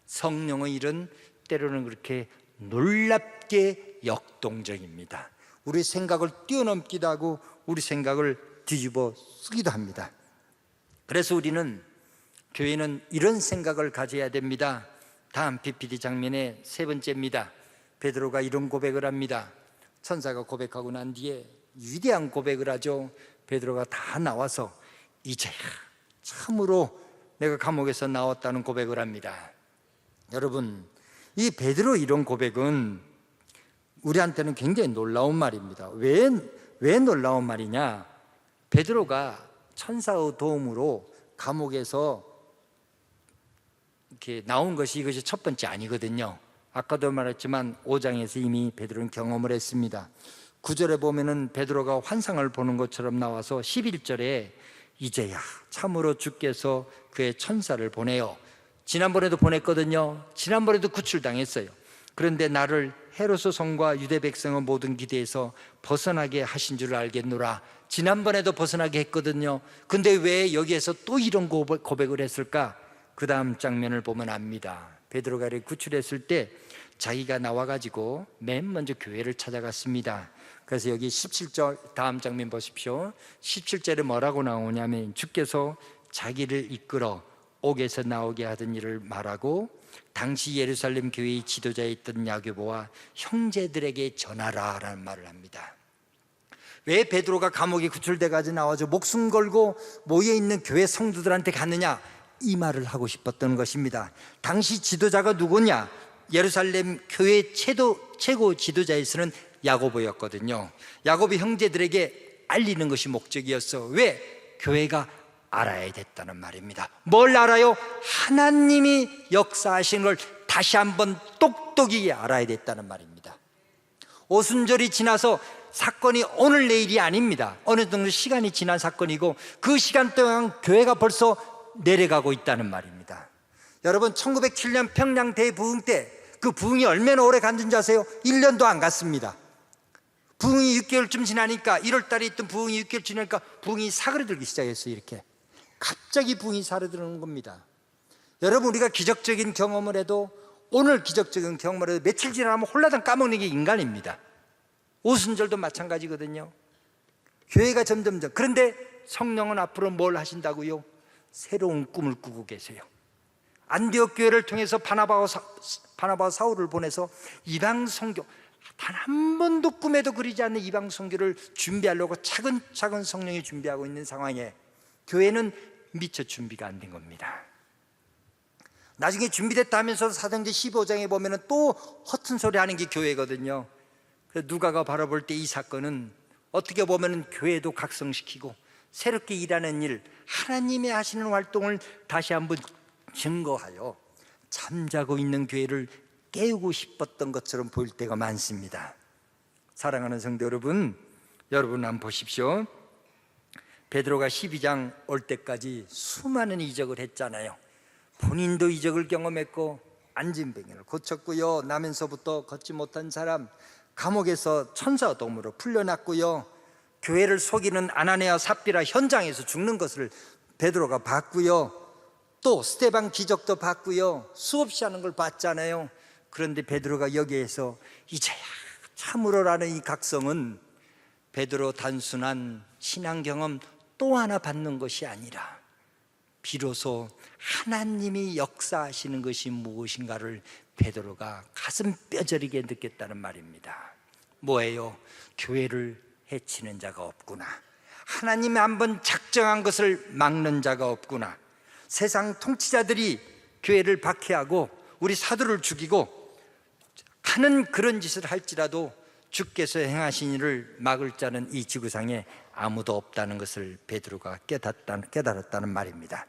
Speaker 1: 성령의 일은 때로는 그렇게 놀랍게 역동적입니다. 우리 생각을 뛰어넘기도 하고 우리 생각을 뒤집어 쓰기도 합니다. 그래서 우리는, 교회는 이런 생각을 가져야 됩니다. 다음 PPT 장면의 세 번째입니다. 베드로가 이런 고백을 합니다. 천사가 고백하고 난 뒤에 위대한 고백을 하죠. 베드로가 다 나와서 이제야 참으로 내가 감옥에서 나왔다는 고백을 합니다. 여러분, 이 베드로 이런 고백은 우리한테는 굉장히 놀라운 말입니다. 왜 놀라운 말이냐? 베드로가 천사의 도움으로 감옥에서 이렇게 나온 것이, 이것이 첫 번째 아니거든요. 아까도 말했지만 5장에서 이미 베드로는 경험을 했습니다. 9절에 보면은 베드로가 환상을 보는 것처럼 나와서 11절에 이제야 참으로 주께서 그의 천사를 보내요. 지난번에도 보냈거든요. 지난번에도 구출당했어요. 그런데 나를 헤로스 성과 유대 백성의 모든 기대에서 벗어나게 하신 줄 알겠노라. 지난번에도 벗어나게 했거든요. 근데 왜 여기에서 또 이런 고백을 했을까? 그 다음 장면을 보면 압니다. 베드로가 이렇게 구출했을 때 자기가 나와가지고 맨 먼저 교회를 찾아갔습니다. 그래서 여기 17절 다음 장면 보십시오. 17절에 뭐라고 나오냐면, 주께서 자기를 이끌어 옥에서 나오게 하던 일을 말하고 당시 예루살렘 교회의 지도자에 있던 야고보와 형제들에게 전하라 라는 말을 합니다. 왜 베드로가 감옥에 구출돼가지고 나와서 목숨 걸고 모여있는 교회 성도들한테 갔느냐? 이 말을 하고 싶었던 것입니다. 당시 지도자가 누구냐? 예루살렘 교회 최고 지도자에서는 야고보였거든요. 야고보 형제들에게 알리는 것이 목적이었어. 왜? 교회가 알아야 됐다는 말입니다. 뭘 알아요? 하나님이 역사하신 걸 다시 한번 똑똑히 알아야 됐다는 말입니다. 오순절이 지나서 사건이 오늘 내일이 아닙니다. 어느 정도 시간이 지난 사건이고 그 시간 동안 교회가 벌써 내려가고 있다는 말입니다. 여러분, 1907년 평양 대부흥 때 그 부흥이 얼마나 오래 갔는 줄 아세요? 1년도 안 갔습니다. 부흥이 6개월쯤 지나니까, 1월 달에 있던 부흥이 6개월 지나니까 부흥이 사그러들기 시작했어요. 이렇게 갑자기 부흥이 사그러드는 겁니다. 여러분, 우리가 기적적인 경험을 해도, 오늘 기적적인 경험을 해도 며칠 지나면 홀라당 까먹는 게 인간입니다. 오순절도 마찬가지거든요. 교회가 점점점, 그런데 성령은 앞으로 뭘 하신다고요? 새로운 꿈을 꾸고 계세요. 안디옥 교회를 통해서 바나바와 사울을 보내서 이방 선교, 단 한 번도 꿈에도 그리지 않는 이방 선교를 준비하려고 차근차근 성령이 준비하고 있는 상황에 교회는 미처 준비가 안 된 겁니다. 나중에 준비됐다 하면서 사도행전 15장에 보면 또 허튼 소리 하는 게 교회거든요. 그래서 누가가 바라볼 때 이 사건은 어떻게 보면 교회도 각성시키고 새롭게 일하는 일, 하나님의 하시는 활동을 다시 한번 증거하여 잠자고 있는 교회를 깨우고 싶었던 것처럼 보일 때가 많습니다. 사랑하는 성도 여러분, 한번 보십시오. 베드로가 12장 올 때까지 수많은 이적을 했잖아요. 본인도 이적을 경험했고 안진병을 고쳤고요, 나면서부터 걷지 못한 사람 감옥에서 천사 도움으로 풀려났고요, 교회를 속이는 아나니아 삽비라 현장에서 죽는 것을 베드로가 봤고요, 또 스데반 기적도 봤고요, 수없이 하는 걸 봤잖아요. 그런데 베드로가 여기에서 이제야 참으로라는 이 각성은 베드로 단순한 신앙 경험 또 하나 받는 것이 아니라 비로소 하나님이 역사하시는 것이 무엇인가를 베드로가 가슴 뼈저리게 느꼈다는 말입니다. 뭐예요? 교회를 해치는 자가 없구나, 하나님이 한번 작정한 것을 막는 자가 없구나, 세상 통치자들이 교회를 박해하고 우리 사도를 죽이고 하는 그런 짓을 할지라도 주께서 행하신 일을 막을 자는 이 지구상에 아무도 없다는 것을 베드로가 깨달았다는 말입니다.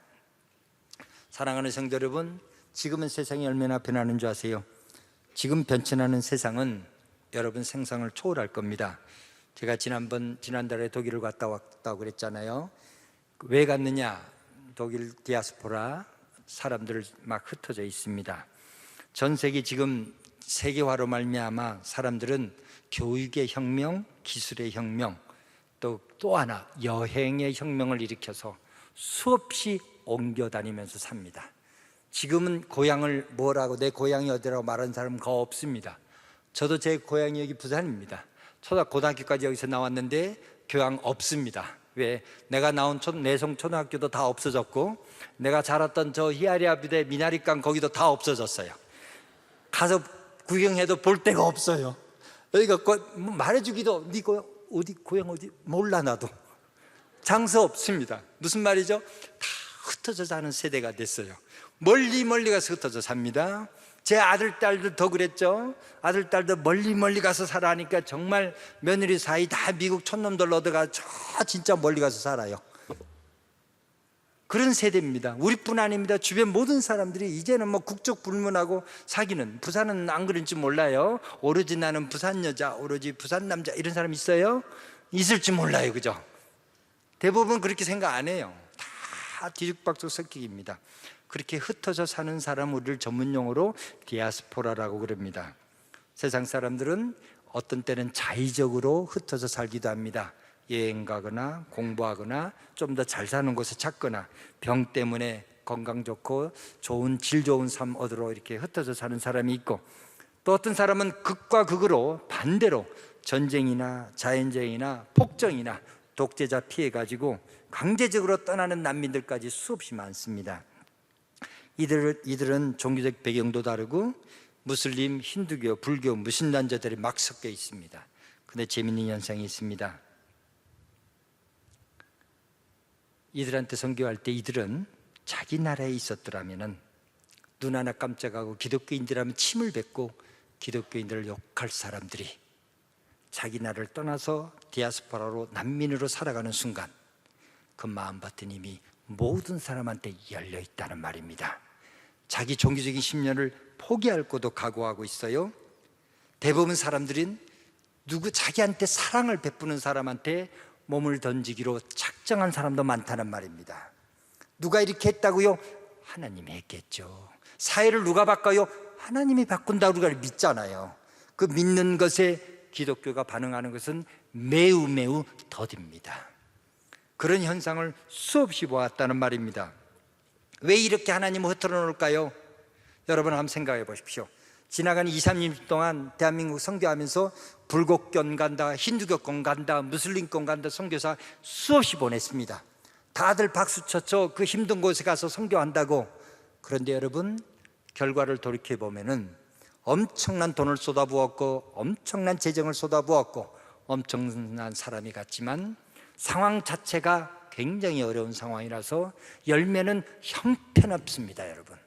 Speaker 1: 사랑하는 성도 여러분, 지금은 세상이 얼마나 변하는 줄 아세요? 지금 변천하는 세상은 여러분 생상을 초월할 겁니다. 제가 지난달에 독일을 갔다 왔다고 그랬잖아요. 왜 갔느냐? 독일 디아스포라 사람들 막 흩어져 있습니다. 전 세계 지금 세계화로 말미암아 사람들은 교육의 혁명, 기술의 혁명, 또 하나 여행의 혁명을 일으켜서 수없이 옮겨 다니면서 삽니다. 지금은 고향을 뭐라고, 내 고향이 어디라고 말하는 사람은 거의 없습니다. 저도 제 고향이 여기 부산입니다. 고등학교까지 여기서 나왔는데 교양 없습니다. 왜? 내가 나온 내성 초등학교도 다 없어졌고, 내가 자랐던 저 히아리아 부대 미나리강 거기도 다 없어졌어요. 가서 구경해도 볼 데가 없어요. 여기가 말해주기도, 네 고향 어디 몰라. 나도 장소 없습니다. 무슨 말이죠? 다 흩어져 사는 세대가 됐어요. 멀리 가서 흩어져 삽니다. 제 아들 딸도 더 그랬죠. 아들 딸도 멀리 가서 살아 하니까 정말 며느리 사이 다 미국 촌놈들 얻어가 저 진짜 멀리 가서 살아요. 그런 세대입니다. 우리뿐 아닙니다. 주변 모든 사람들이 이제는 국적 불문하고 사귀는, 부산은 안 그런지 몰라요. 오로지 나는 부산 여자, 오로지 부산 남자, 이런 사람 있어요? 있을지 몰라요. 그죠? 대부분 그렇게 생각 안 해요. 다 뒤죽박죽 성격입니다. 그렇게 흩어져 사는 사람, 우리를 전문용어로 디아스포라라고 그럽니다. 세상 사람들은 어떤 때는 자의적으로 흩어져 살기도 합니다. 여행 가거나 공부하거나 좀 더 잘 사는 곳에 찾거나 병 때문에 건강 좋고 질 좋은 삶 얻으러 이렇게 흩어져 사는 사람이 있고, 또 어떤 사람은 극과 극으로 반대로 전쟁이나 자연재해나 폭정이나 독재자 피해가지고 강제적으로 떠나는 난민들까지 수없이 많습니다. 이들은 종교적 배경도 다르고 무슬림, 힌두교, 불교, 무신론자들이 막 섞여 있습니다. 그런데 재미있는 현상이 있습니다. 이들한테 선교할 때 이들은 자기 나라에 있었더라면 눈 하나 깜짝하고 기독교인들하면 침을 뱉고 기독교인들을 욕할 사람들이 자기 나라를 떠나서 디아스포라로 난민으로 살아가는 순간 그 마음밭은 이미 모든 사람한테 열려 있다는 말입니다. 자기 종교적인 신념을 포기할 것도 각오하고 있어요. 대부분 사람들은 자기한테 사랑을 베푸는 사람한테 몸을 던지기로 작정한 사람도 많다는 말입니다. 누가 이렇게 했다고요? 하나님이 했겠죠. 사회를 누가 바꿔요? 하나님이 바꾼다고 우리가 믿잖아요. 그 믿는 것에 기독교가 반응하는 것은 매우 더딥니다. 그런 현상을 수없이 보았다는 말입니다. 왜 이렇게 하나님을 흐트러 놓을까요? 여러분 한번 생각해 보십시오. 지나간 2, 3년 동안 대한민국 선교하면서 불국권 간다, 힌두교권 간다, 무슬림권 간다 선교사 수없이 보냈습니다. 다들 박수 쳤죠. 그 힘든 곳에 가서 선교한다고. 그런데 여러분, 결과를 돌이켜 보면은 엄청난 돈을 쏟아부었고 엄청난 재정을 쏟아부었고 엄청난 사람이 같지만 상황 자체가 굉장히 어려운 상황이라서 열매는 형편없습니다. 여러분,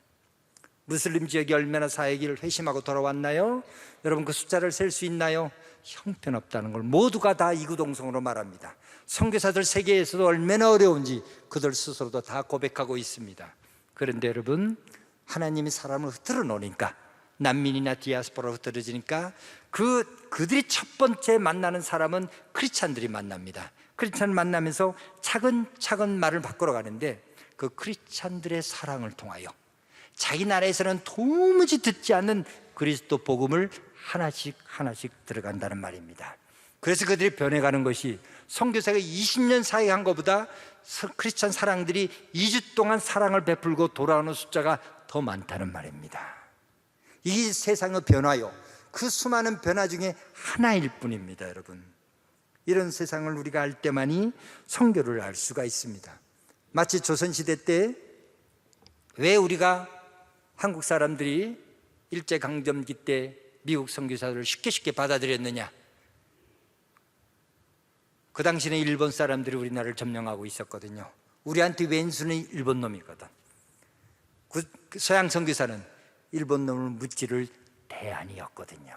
Speaker 1: 무슬림 지역이 얼마나 사역을 회심하고 돌아왔나요? 여러분, 그 숫자를 셀 수 있나요? 형편없다는 걸 모두가 다 이구동성으로 말합니다. 선교사들 세계에서도 얼마나 어려운지 그들 스스로도 다 고백하고 있습니다. 그런데 여러분, 하나님이 사람을 흩어져 놓으니까, 난민이나 디아스포라로 흩어지니까 그들이 첫 번째 만나는 사람은 크리스찬들이 만납니다. 크리스찬을 만나면서 차근차근 말을 바꾸러 가는데, 그 크리스찬들의 사랑을 통하여 자기 나라에서는 도무지 듣지 않는 그리스도 복음을 하나씩 들어간다는 말입니다. 그래서 그들이 변해가는 것이, 선교사가 20년 사역한 것보다 크리스찬 사랑들이 2주 동안 사랑을 베풀고 돌아오는 숫자가 더 많다는 말입니다. 이 세상의 변화요, 그 수많은 변화 중에 하나일 뿐입니다. 여러분, 이런 세상을 우리가 알 때만이 선교를 알 수가 있습니다. 마치 조선시대 때 왜 우리가 한국 사람들이 일제강점기 때 미국 선교사들을 쉽게 받아들였느냐? 그 당시에는 일본 사람들이 우리나라를 점령하고 있었거든요. 우리한테 왼수는 일본 놈이거든. 그 서양 선교사는 일본 놈을 묻지를 대안이었거든요.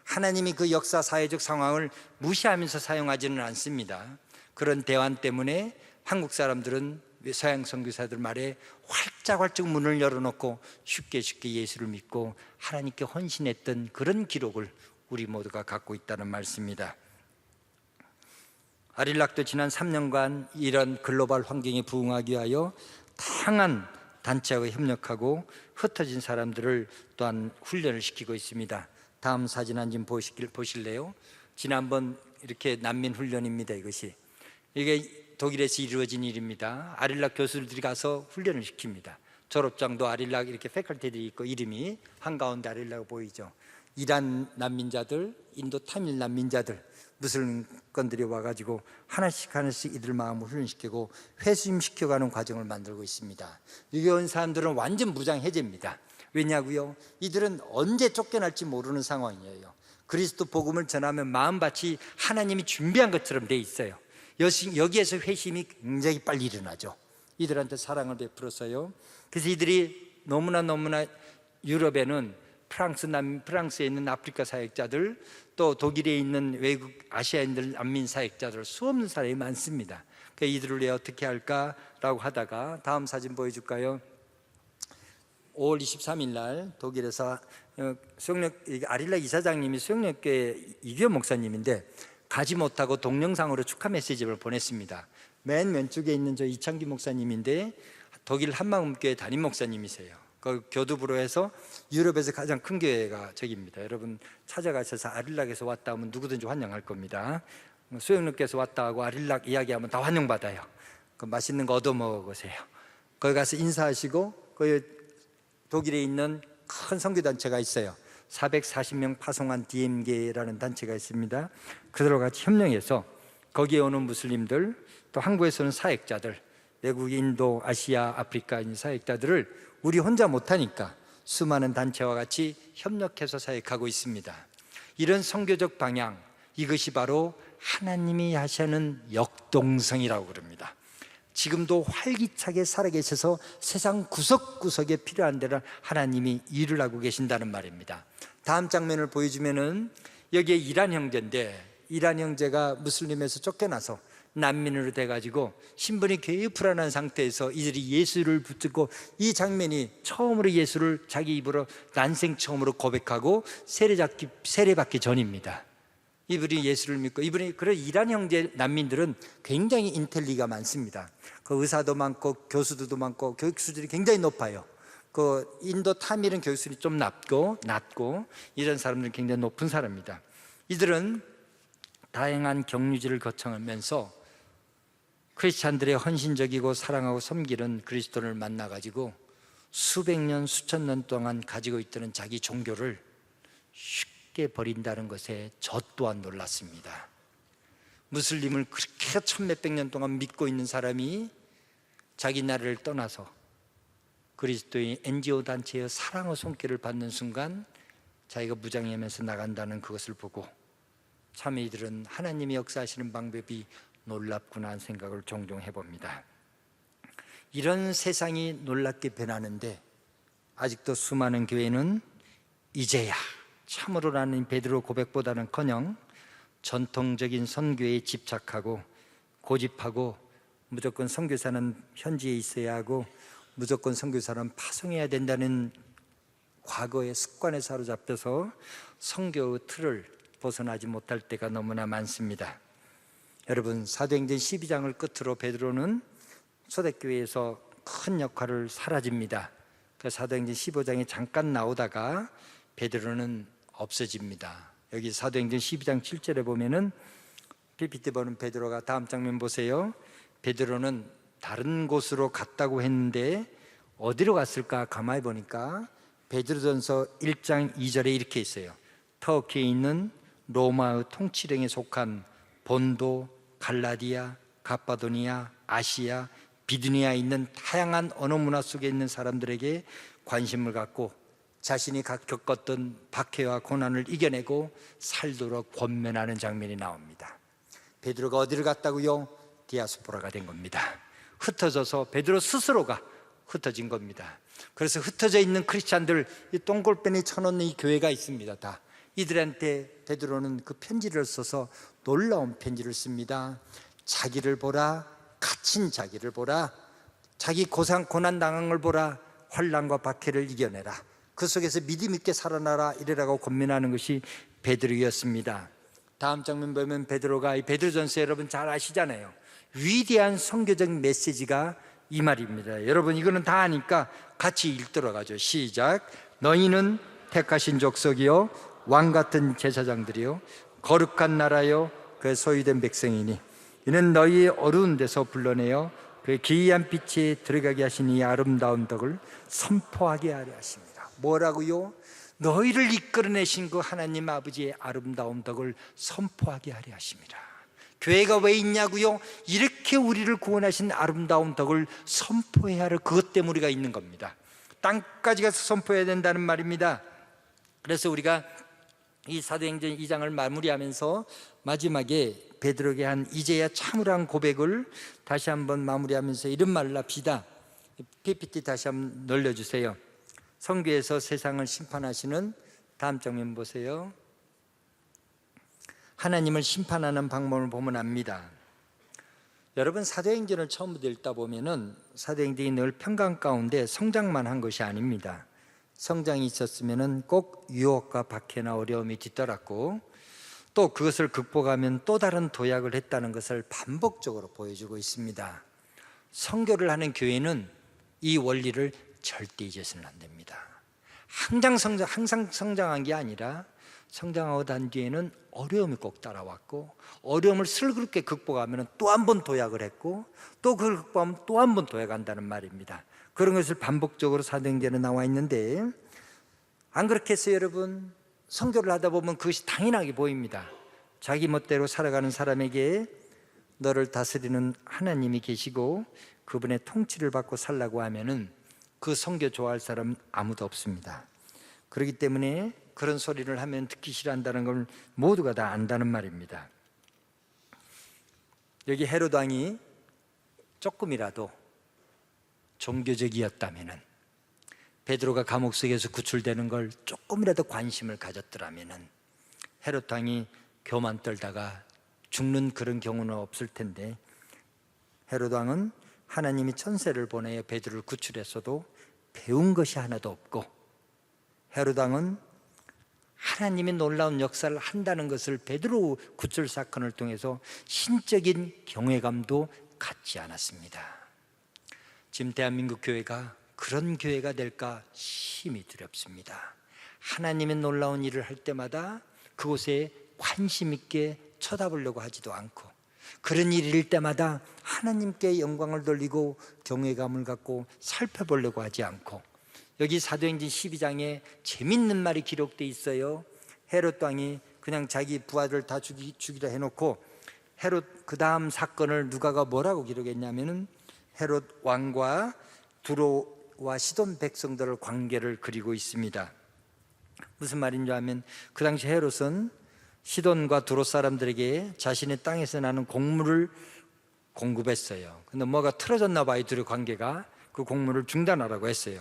Speaker 1: 하나님이 그 역사 사회적 상황을 무시하면서 사용하지는 않습니다. 그런 대안 때문에 한국 사람들은 서양 선교사들 말에 활짝 문을 열어놓고 쉽게 예수를 믿고 하나님께 헌신했던 그런 기록을 우리 모두가 갖고 있다는 말씀입니다. 아릴락도 지난 3년간 이런 글로벌 환경에 부응하기 위하여 다양한 단체와 협력하고 흩어진 사람들을 또한 훈련을 시키고 있습니다. 다음 사진 한 번 보실래요? 지난번 이렇게 난민 훈련입니다. 이게 독일에서 이루어진 일입니다. 아릴락 교수들이 가서 훈련을 시킵니다. 졸업장도 아릴락 이렇게 패컬티들이 있고 이름이 한가운데 아릴락 보이죠. 이란 난민자들, 인도 타밀 난민자들, 무슬림권들이 와가지고 하나씩 이들 마음을 훈련시키고 회심시켜가는 과정을 만들고 있습니다. 여기 온 사람들은 완전 무장해제입니다. 왜냐고요? 이들은 언제 쫓겨날지 모르는 상황이에요. 그리스도 복음을 전하면 마음밭이 하나님이 준비한 것처럼 돼 있어요. 여기에서 회심이 굉장히 빨리 일어나죠. 이들한테 사랑을 베풀어서요. 그래서 이들이 너무나 유럽에는 프랑스에 있는 아프리카 사역자들, 또 독일에 있는 외국 아시아인들 난민 사역자들 수 없는 사람이 많습니다. 그러니까 이들을 왜 어떻게 할까라고 하다가 다음 사진 보여줄까요? 5월 23일 날 독일에서 아릴락 이사장님이 수영역교회 이규 목사님인데 가지 못하고 동영상으로 축하 메시지를 보냈습니다. 맨 왼쪽에 있는 저 이창기 목사님인데 독일 한마음교회 담임 목사님이세요. 그 교두부로 해서 유럽에서 가장 큰 교회가 저기입니다. 여러분 찾아가셔서 아릴락에서 왔다 하면 누구든지 환영할 겁니다. 수영역교회에서 왔다 하고 아릴락 이야기하면 다 환영받아요. 그 맛있는 거 얻어 먹으세요. 거기 가서 인사하시고, 거기 독일에 있는 큰 선교단체가 있어요. 440명 파송한 DM계라는 단체가 있습니다. 그들과 같이 협력해서 거기에 오는 무슬림들, 또 한국에서 오는 사역자들, 외국, 인도, 아시아, 아프리카인 사역자들을 우리 혼자 못하니까 수많은 단체와 같이 협력해서 사역하고 있습니다. 이런 선교적 방향, 이것이 바로 하나님이 하시는 역동성이라고 그럽니다. 지금도 활기차게 살아계셔서 세상 구석구석에 필요한 데를 하나님이 일을 하고 계신다는 말입니다. 다음 장면을 보여주면은 여기에 이란 형제인데, 이란 형제가 무슬림에서 쫓겨나서 난민으로 돼가지고 신분이 굉장히 불안한 상태에서 이들이 예수를 붙들고, 이 장면이 처음으로 예수를 자기 입으로 난생 처음으로 고백하고 세례받기 전입니다. 이분이 예수를 믿고, 그런 이란 형제 난민들은 굉장히 인텔리가 많습니다. 그 의사도 많고 교수들도 많고 교육 수준이 굉장히 높아요. 그 인도 타밀은 교육 수준이 좀 낮고 이런 사람들은 굉장히 높은 사람입니다. 이들은 다양한 경유지를 거쳐가면서 크리스찬들의 헌신적이고 사랑하고 섬기는 그리스도를 만나가지고 수백 년 수천 년 동안 가지고 있던 자기 종교를 쉽게 버린다는 것에 저 또한 놀랐습니다. 무슬림을 그렇게 천몇백 년 동안 믿고 있는 사람이 자기 나라를 떠나서 그리스도의 NGO 단체의 사랑의 손길을 받는 순간 자기가 무장하면서 나간다는 그것을 보고 참 이들은 하나님이 역사하시는 방법이 놀랍구나 하는 생각을 종종 해봅니다. 이런 세상이 놀랍게 변하는데 아직도 수많은 교회는 이제야 참으로라는 베드로 고백보다는커녕 전통적인 선교에 집착하고 고집하고 무조건 선교사는 현지에 있어야 하고 무조건 선교사는 파송해야 된다는 과거의 습관에 사로잡혀서 선교의 틀을 벗어나지 못할 때가 너무나 많습니다. 여러분, 사도행전 12장을 끝으로 베드로는 초대교회에서 큰 역할을 사라집니다. 그 사도행전 15장에 잠깐 나오다가 베드로는 없어집니다. 여기 사도행전 12장 7절에 보면은 PPT 보는 베드로가 다음 장면 보세요. 베드로는 다른 곳으로 갔다고 했는데 어디로 갔을까 가만히 보니까 베드로전서 1장 2절에 이렇게 있어요. 터키에 있는 로마의 통치령에 속한 본도, 갈라디아, 가파도니아, 아시아, 비두니아에 있는 다양한 언어 문화 속에 있는 사람들에게 관심을 갖고 자신이 겪었던 박해와 고난을 이겨내고 살도록 권면하는 장면이 나옵니다. 베드로가 어디를 갔다고요? 디아스포라가 된 겁니다. 흩어져서 베드로 스스로가 흩어진 겁니다. 그래서 흩어져 있는 크리스찬들, 이 똥골변에 쳐놓는 이 교회가 있습니다. 다 이들한테 베드로는 그 편지를 써서 놀라운 편지를 씁니다. 자기를 보라, 갇힌 자기를 보라, 자기 고난 당한 걸 보라, 환난과 박해를 이겨내라, 그 속에서 믿음 있게 살아나라, 이래라고 권면하는 것이 베드로였습니다. 다음 장면 보면 베드로가, 이 베드로전서 여러분 잘 아시잖아요. 위대한 선교적 메시지가 이 말입니다. 여러분 이거는 다 아니까 같이 읽도록 하죠. 시작. 너희는 택하신 족속이요 왕같은 제사장들이요 거룩한 나라요 그 소유된 백성이니 이는 너희의 어두운 데서 불러내어 그 기이한 빛에 들어가게 하신 이 아름다운 덕을 선포하게 하려 하십니다. 뭐라고요? 너희를 이끌어내신 그 하나님 아버지의 아름다운 덕을 선포하게 하려 하십니다. 교회가 왜 있냐고요? 이렇게 우리를 구원하신 아름다운 덕을 선포해야 할 그것 때문에 우리가 있는 겁니다. 땅까지 가서 선포해야 된다는 말입니다. 그래서 우리가 이 사도행전 2장을 마무리하면서 마지막에 베드로에게 한 이제야 참으란 고백을 다시 한번 마무리하면서 이런 말을 합시다. PPT 다시 한번 늘려주세요. 선교에서 세상을 심판하시는, 다음 장면 보세요. 하나님을 심판하는 방법을 보면 압니다. 여러분 사도행전을 처음부터 읽다 보면은 사도행전이 늘 평강 가운데 성장만 한 것이 아닙니다. 성장이 있었으면은 꼭 유혹과 박해나 어려움이 뒤따랐고 또 그것을 극복하면 또 다른 도약을 했다는 것을 반복적으로 보여주고 있습니다. 선교를 하는 교회는 이 원리를 절대 잊어서는 안 됩니다. 항상 성장한 게 아니라 성장하고 난 뒤에는 어려움이 꼭 따라왔고 어려움을 슬그럽게 극복하면 또 한 번 도약을 했고 또 그걸 극복하면 또 한 번 도약한다는 말입니다. 그런 것을 반복적으로 사도행전에 나와 있는데 안 그렇게 해서 여러분 선교를 하다 보면 그것이 당연하게 보입니다. 자기 멋대로 살아가는 사람에게 너를 다스리는 하나님이 계시고 그분의 통치를 받고 살라고 하면은 그 선교 좋아할 사람은 아무도 없습니다. 그렇기 때문에 그런 소리를 하면 듣기 싫어한다는 걸 모두가 다 안다는 말입니다. 여기 헤롯 왕이 조금이라도 종교적이었다면은, 베드로가 감옥 속에서 구출되는 걸 조금이라도 관심을 가졌더라면은 헤롯 왕이 교만 떨다가 죽는 그런 경우는 없을 텐데, 헤롯 왕은 하나님이 천사를 보내어 베드로를 구출했어도 배운 것이 하나도 없고, 헤롯 왕은 하나님이 놀라운 역사를 한다는 것을 베드로 구출 사건을 통해서 신적인 경외감도 갖지 않았습니다. 지금 대한민국 교회가 그런 교회가 될까 심히 두렵습니다. 하나님의 놀라운 일을 할 때마다 그곳에 관심 있게 쳐다보려고 하지도 않고, 그런 일일 때마다 하나님께 영광을 돌리고 경외감을 갖고 살펴보려고 하지 않고, 여기 사도행전 12장에 재밌는 말이 기록되어 있어요. 헤롯 왕이 그냥 자기 부하들 다 죽이라 해놓고 헤롯 그 다음 사건을 누가가 뭐라고 기록했냐면은 헤롯 왕과 두로 두로와 시돈 백성들의 관계를 그리고 있습니다. 무슨 말인지 하면 그 당시 헤롯은 시돈과 두로 사람들에게 자신의 땅에서 나는 곡물을 공급했어요. 근데 뭐가 틀어졌나 봐요. 둘의 관계가. 그 곡물을 중단하라고 했어요.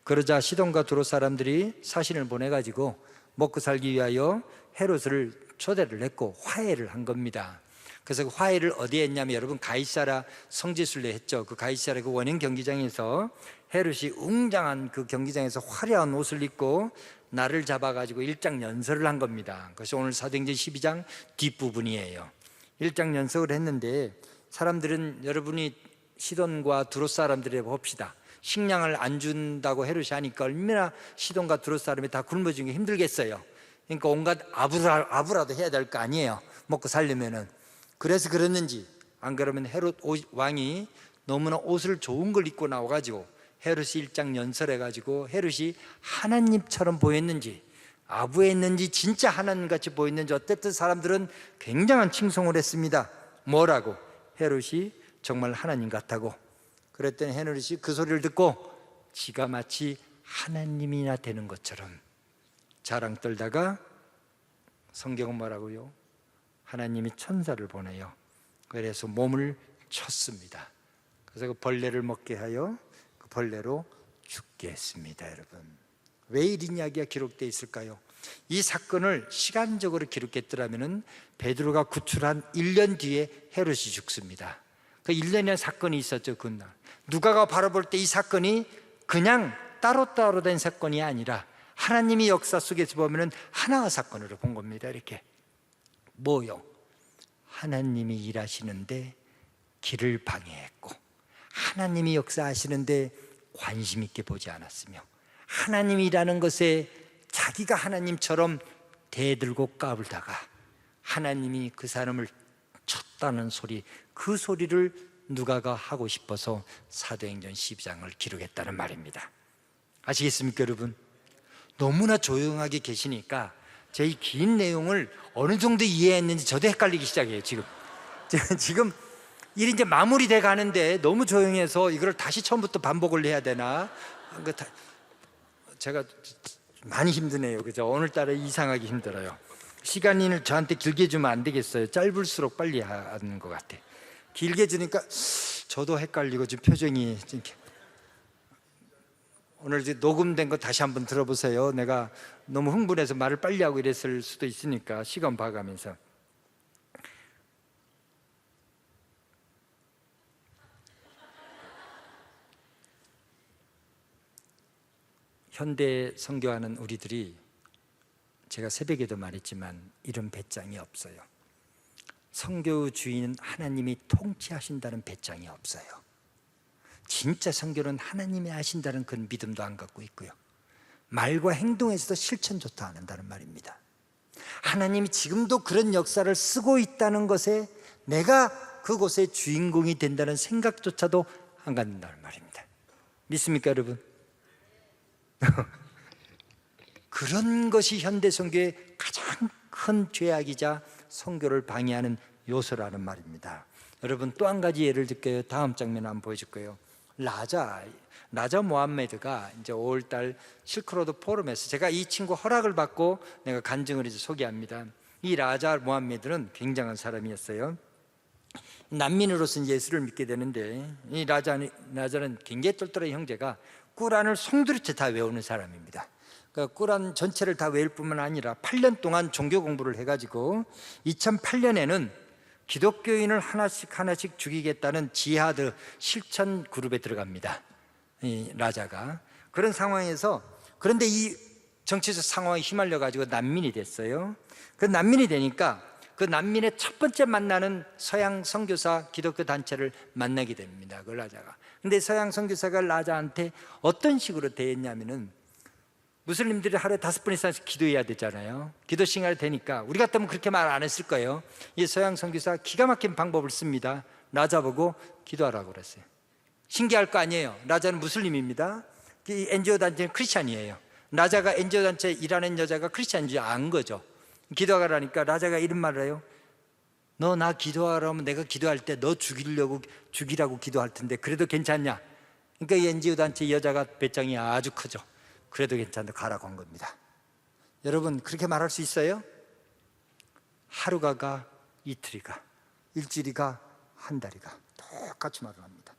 Speaker 1: 그러자 시돈과 두로 사람들이 사신을 보내가지고 먹고 살기 위하여 헤롯을 초대를 했고 화해를 한 겁니다. 그래서 그 화해를 어디에 했냐면 여러분 가이사랴 성지순례 했죠. 그 가이사랴 그 원형 경기장에서 헤롯이 웅장한 그 경기장에서 화려한 옷을 입고 날을 잡아가지고 일장연설을 한 겁니다. 그것이 오늘 사도행전 12장 뒷부분이에요. 일장연설을 했는데 사람들은 여러분이 시돈과 두로 사람들에 봅시다. 식량을 안 준다고 헤롯이 하니까 얼마나 시돈과 두로 사람이 다 굶어지기 힘들겠어요. 그러니까 온갖 아부라도 해야 될 거 아니에요. 먹고 살려면은. 그래서 그랬는지 안 그러면 헤롯 왕이 너무나 옷을 좋은 걸 입고 나와가지고 헤롯이 일장 연설해가지고 헤롯이 하나님처럼 보였는지 아부했는지 진짜 하나님같이 보였는지 어쨌든 사람들은 굉장한 칭송을 했습니다. 뭐라고? 헤롯이 정말 하나님 같다고. 그랬더니 헤롯이 그 소리를 듣고 지가 마치 하나님이나 되는 것처럼 자랑 떨다가 성경은 뭐라고요? 하나님이 천사를 보내요. 그래서 몸을 쳤습니다. 그래서 그 벌레를 먹게 하여 그 벌레로 죽게 했습니다. 여러분, 왜 이런 이야기가 기록되어 있을까요? 이 사건을 시간적으로 기록했더라면 베드로가 구출한 1년 뒤에 헤롯이 죽습니다. 그 1년의 사건이 있었죠. 그날 누가가 바라볼 때 이 사건이 그냥 따로따로 된 사건이 아니라 하나님이 역사 속에서 보면 하나의 사건으로 본 겁니다. 이렇게 뭐요? 하나님이 일하시는데 길을 방해했고 하나님이 역사하시는데 관심 있게 보지 않았으며 하나님이 일하는 것에 자기가 하나님처럼 대들고 까불다가 하나님이 그 사람을 쳤다는 소리, 그 소리를 누가가 하고 싶어서 사도행전 12장을 기록했다는 말입니다. 아시겠습니까 여러분? 너무나 조용하게 계시니까 제 이 긴 내용을 어느 정도 이해했는지 저도 헷갈리기 시작해요. 지금 일이 이제 마무리돼 가는데 너무 조용해서 이걸 다시 처음부터 반복을 해야 되나? 제가 많이 힘드네요. 그죠? 오늘따라 이상하게 힘들어요. 시간을 저한테 길게 주면 안 되겠어요. 짧을수록 빨리 하는 것 같아. 길게 주니까 저도 헷갈리고 지금 표정이 이렇게. 오늘 이제 녹음된 거 다시 한번 들어보세요. 내가 너무 흥분해서 말을 빨리 하고 이랬을 수도 있으니까 시간 봐가면서. 현대 선교하는 우리들이 제가 새벽에도 말했지만 이런 배짱이 없어요. 선교의 주인은 하나님이 통치하신다는 배짱이 없어요. 진짜 선교는 하나님이 하신다는 그런 믿음도 안 갖고 있고요. 말과 행동에서도 실천조차 안 한다는 말입니다. 하나님이 지금도 그런 역사를 쓰고 있다는 것에 내가 그곳의 주인공이 된다는 생각조차도 안 갖는다는 말입니다. 믿습니까 여러분? 그런 것이 현대 선교의 가장 큰 죄악이자 선교를 방해하는 요소라는 말입니다. 여러분 또 한 가지 예를 들게요. 다음 장면 한번 보여줄 거예요. 라자 모함메드가 이제 5월달 실크로드 포럼에서 제가 이 친구 허락을 받고 내가 간증을 이제 소개합니다. 이 라자 모함메드는 굉장한 사람이었어요. 난민으로서 예수를 믿게 되는데 이 라자는 굉장히 똘똘한 형제가 꾸란을 송두리째 다 외우는 사람입니다. 그러니까 꾸란 전체를 다 외울 뿐만 아니라 8년 동안 종교 공부를 해가지고 2008년에는 기독교인을 하나씩 죽이겠다는 지하드 실천 그룹에 들어갑니다. 이 라자가 그런 상황에서 그런데 이 정치적 상황에 휘말려 가지고 난민이 됐어요. 그 난민이 되니까 그 난민의 첫 번째 만나는 서양 선교사 기독교 단체를 만나게 됩니다. 그 라자가. 근데 서양 선교사가 라자한테 어떤 식으로 대했냐면은 무슬림들이 하루에 5번 이상씩 기도해야 되잖아요. 기도 시간이 되니까 우리 같으면 그렇게 말 안 했을 거예요. 이 서양 선교사 기가 막힌 방법을 씁니다. 라자 보고 기도하라고 그랬어요. 신기할 거 아니에요. 라자는 무슬림입니다. 이 NGO 단체는 크리스찬이에요. 라자가 NGO 단체에 일하는 여자가 크리스찬인 줄 안 거죠. 기도하라니까 라자가 이런 말을 해요. 너 나 기도하라면 내가 기도할 때 너 죽이라고 기도할 텐데 그래도 괜찮냐? 그러니까 이 NGO 단체 여자가 배짱이 아주 크죠. 그래도 괜찮다 가라고 한 겁니다. 여러분 그렇게 말할 수 있어요? 하루가 가, 이틀이 가, 일주일이 가, 한 달이 가 똑같이 말을 합니다.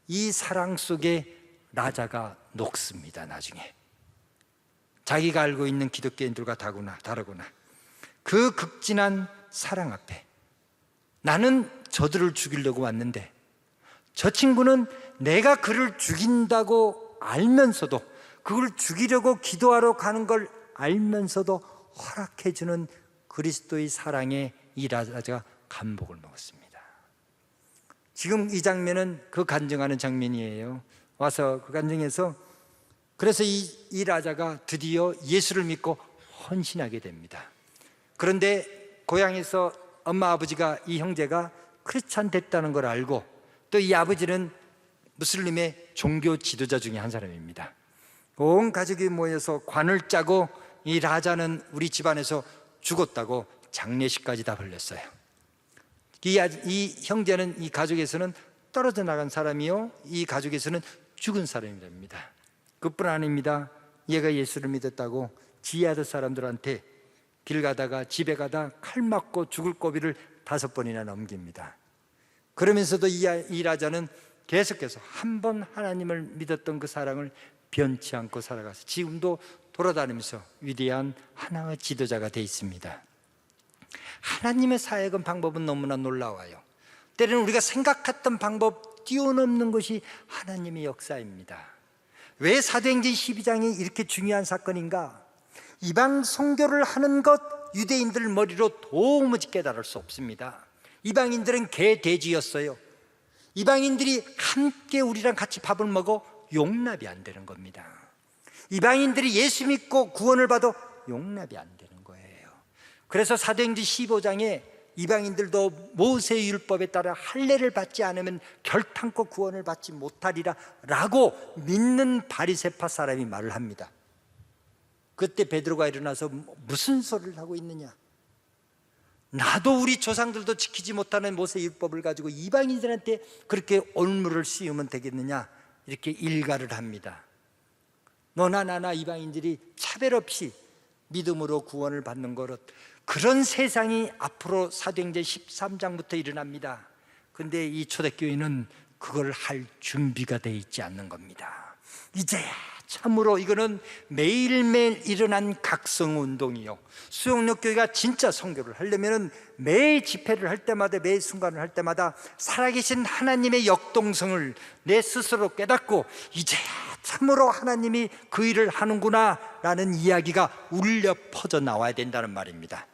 Speaker 1: 이 사랑 속에 라자가 녹습니다. 나중에 자기가 알고 있는 기독교인들과 다르구나. 그 극진한 사랑 앞에 나는 저들을 죽이려고 왔는데 저 친구는 내가 그를 죽인다고 알면서도, 그걸 죽이려고 기도하러 가는 걸 알면서도 허락해주는 그리스도의 사랑에 이 라자가 감복을 먹었습니다. 지금 이 장면은 그 간증하는 장면이에요. 와서 그 간증에서 그래서 이 라자가 드디어 예수를 믿고 헌신하게 됩니다. 그런데 고향에서 엄마 아버지가, 이 형제가 크리스찬 됐다는 걸 알고, 또 이 아버지는 무슬림의 종교 지도자 중에 한 사람입니다. 온 가족이 모여서 관을 짜고 이 라자는 우리 집안에서 죽었다고 장례식까지 다 벌렸어요. 이 형제는 이 가족에서는 떨어져 나간 사람이요, 이 가족에서는 죽은 사람입니다. 그뿐 아닙니다. 얘가 예수를 믿었다고 지하드 사람들한테 길 가다가 집에 가다 칼 맞고 죽을 고비를 5번이나 넘깁니다. 그러면서도 이 라자는 계속해서 한 번 하나님을 믿었던 그 사랑을 변치 않고 살아가서 지금도 돌아다니면서 위대한 하나의 지도자가 되어 있습니다. 하나님의 사역은 방법은 너무나 놀라워요. 때로는 우리가 생각했던 방법 뛰어넘는 것이 하나님의 역사입니다. 왜 사도행전 12장이 이렇게 중요한 사건인가? 이방 선교를 하는 것 유대인들 머리로 도무지 깨달을 수 없습니다. 이방인들은 개돼지였어요. 이방인들이 함께 우리랑 같이 밥을 먹어 용납이 안 되는 겁니다. 이방인들이 예수 믿고 구원을 받아 용납이 안 되는 거예요. 그래서 사도행전 15장에 이방인들도 모세의 율법에 따라 할례를 받지 않으면 결탄코 구원을 받지 못하리라 라고 믿는 바리새파 사람이 말을 합니다. 그때 베드로가 일어나서 무슨 소리를 하고 있느냐, 나도 우리 조상들도 지키지 못하는 모세 율법을 가지고 이방인들한테 그렇게 올무를 씌우면 되겠느냐, 이렇게 일가를 합니다. 너나 나나 이방인들이 차별 없이 믿음으로 구원을 받는 거로, 그런 세상이 앞으로 사도행전 13장부터 일어납니다. 근데 이 초대교회는 그걸 할 준비가 되어 있지 않는 겁니다. 이제야 참으로 이거는 매일매일 일어난 각성운동이요, 수영역교회가 진짜 선교를 하려면 매 집회를 할 때마다, 매 순간을 할 때마다 살아계신 하나님의 역동성을 내 스스로 깨닫고 이제야 참으로 하나님이 그 일을 하는구나 라는 이야기가 울려 퍼져 나와야 된다는 말입니다.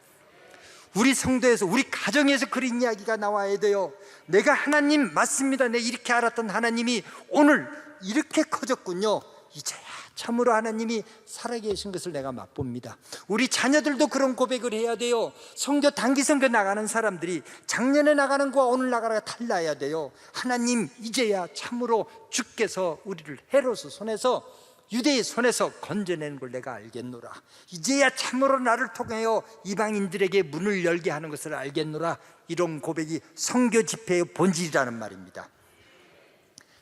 Speaker 1: 우리 성도에서, 우리 가정에서 그런 이야기가 나와야 돼요. 내가 하나님 맞습니다, 내가 이렇게 알았던 하나님이 오늘 이렇게 커졌군요. 이제야 참으로 하나님이 살아계신 것을 내가 맛봅니다. 우리 자녀들도 그런 고백을 해야 돼요. 성교, 단기 성교 나가는 사람들이 작년에 나가는 거와 오늘 나가는 거 달라야 돼요. 하나님 이제야 참으로 주께서 우리를 헤롯의 손에서, 유대의 손에서 건져내는 걸 내가 알겠노라. 이제야 참으로 나를 통하여 이방인들에게 문을 열게 하는 것을 알겠노라. 이런 고백이 성교 집회의 본질이라는 말입니다.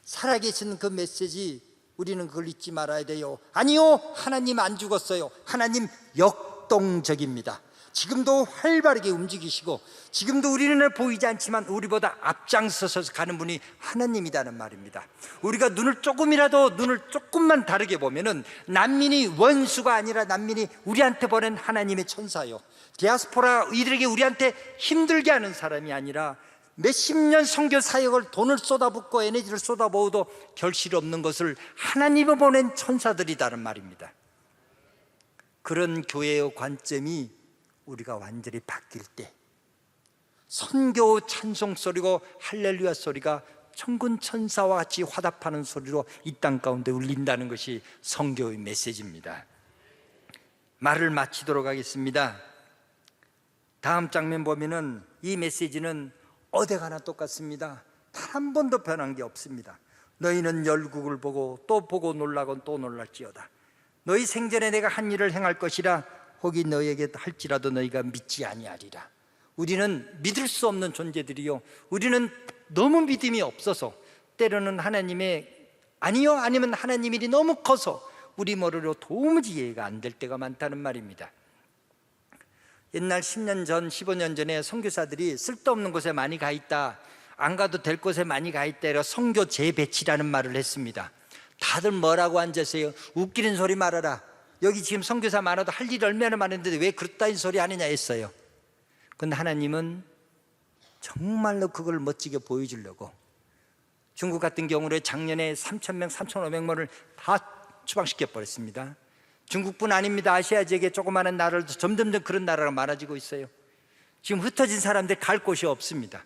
Speaker 1: 살아계신 그 메시지, 우리는 그걸 잊지 말아야 돼요. 아니요, 하나님 안 죽었어요. 하나님 역동적입니다. 지금도 활발하게 움직이시고, 지금도 우리는 보이지 않지만 우리보다 앞장서서 가는 분이 하나님이라는 말입니다. 우리가 눈을 조금만 다르게 보면은 난민이 원수가 아니라 난민이 우리한테 보낸 하나님의 천사요, 디아스포라 이들에게 우리한테 힘들게 하는 사람이 아니라 몇십 년 선교 사역을 돈을 쏟아붓고 에너지를 쏟아부어도 결실 없는 것을 하나님이 보낸 천사들이다는 말입니다. 그런 교회의 관점이 우리가 완전히 바뀔 때 선교 찬송 소리고 할렐루야 소리가 천군 천사와 같이 화답하는 소리로 이 땅 가운데 울린다는 것이 선교의 메시지입니다. 말을 마치도록 하겠습니다. 다음 장면 보면은 이 메시지는 어디 가나 똑같습니다. 단 한 번도 변한 게 없습니다. 너희는 열국을 보고 또 보고 놀라곤 또 놀랄지어다. 너희 생전에 내가 한 일을 행할 것이라. 혹이 너희에게 할지라도 너희가 믿지 아니하리라. 우리는 믿을 수 없는 존재들이요, 우리는 너무 믿음이 없어서 때로는 하나님의 아니요, 아니면 하나님 일이 너무 커서 우리 머리로 도무지 이해가 안 될 때가 많다는 말입니다. 옛날 10년 전, 15년 전에 선교사들이 쓸데없는 곳에 많이 가 있다, 안 가도 될 곳에 많이 가 있다, 선교 재배치라는 말을 했습니다. 다들 뭐라고 앉으세요? 웃기는 소리 말아라. 여기 지금 선교사 많아도 할 일이 얼마나 많은데 왜 그렇다는 소리 하느냐 했어요. 그런데 하나님은 정말로 그걸 멋지게 보여주려고 중국 같은 경우는 작년에 3,000명, 3,500명을 다 추방시켜 버렸습니다. 중국뿐 아닙니다. 아시아 지역에 조그마한 나라도 점점 그런 나라가 많아지고 있어요. 지금 흩어진 사람들 갈 곳이 없습니다.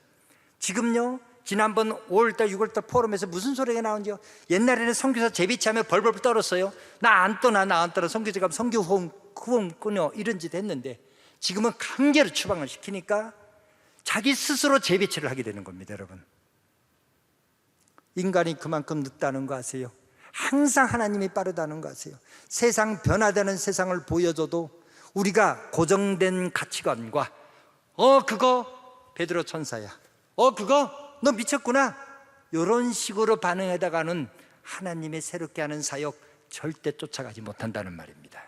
Speaker 1: 지금요, 지난번 5월달, 6월달 포럼에서 무슨 소리가 나온지요? 옛날에는 선교사 재배치하면 벌벌 떨었어요. 나 안 떠나 선교지 가면 선교 후원 끊어 이런 짓 했는데, 지금은 강제로 추방을 시키니까 자기 스스로 재배치를 하게 되는 겁니다. 여러분, 인간이 그만큼 늦다는 거 아세요? 항상 하나님이 빠르다는 거 아세요? 세상 변화되는 세상을 보여줘도 우리가 고정된 가치관과 그거 베드로 천사야, 그거 너 미쳤구나, 이런 식으로 반응하다가는 하나님의 새롭게 하는 사역 절대 쫓아가지 못한다는 말입니다.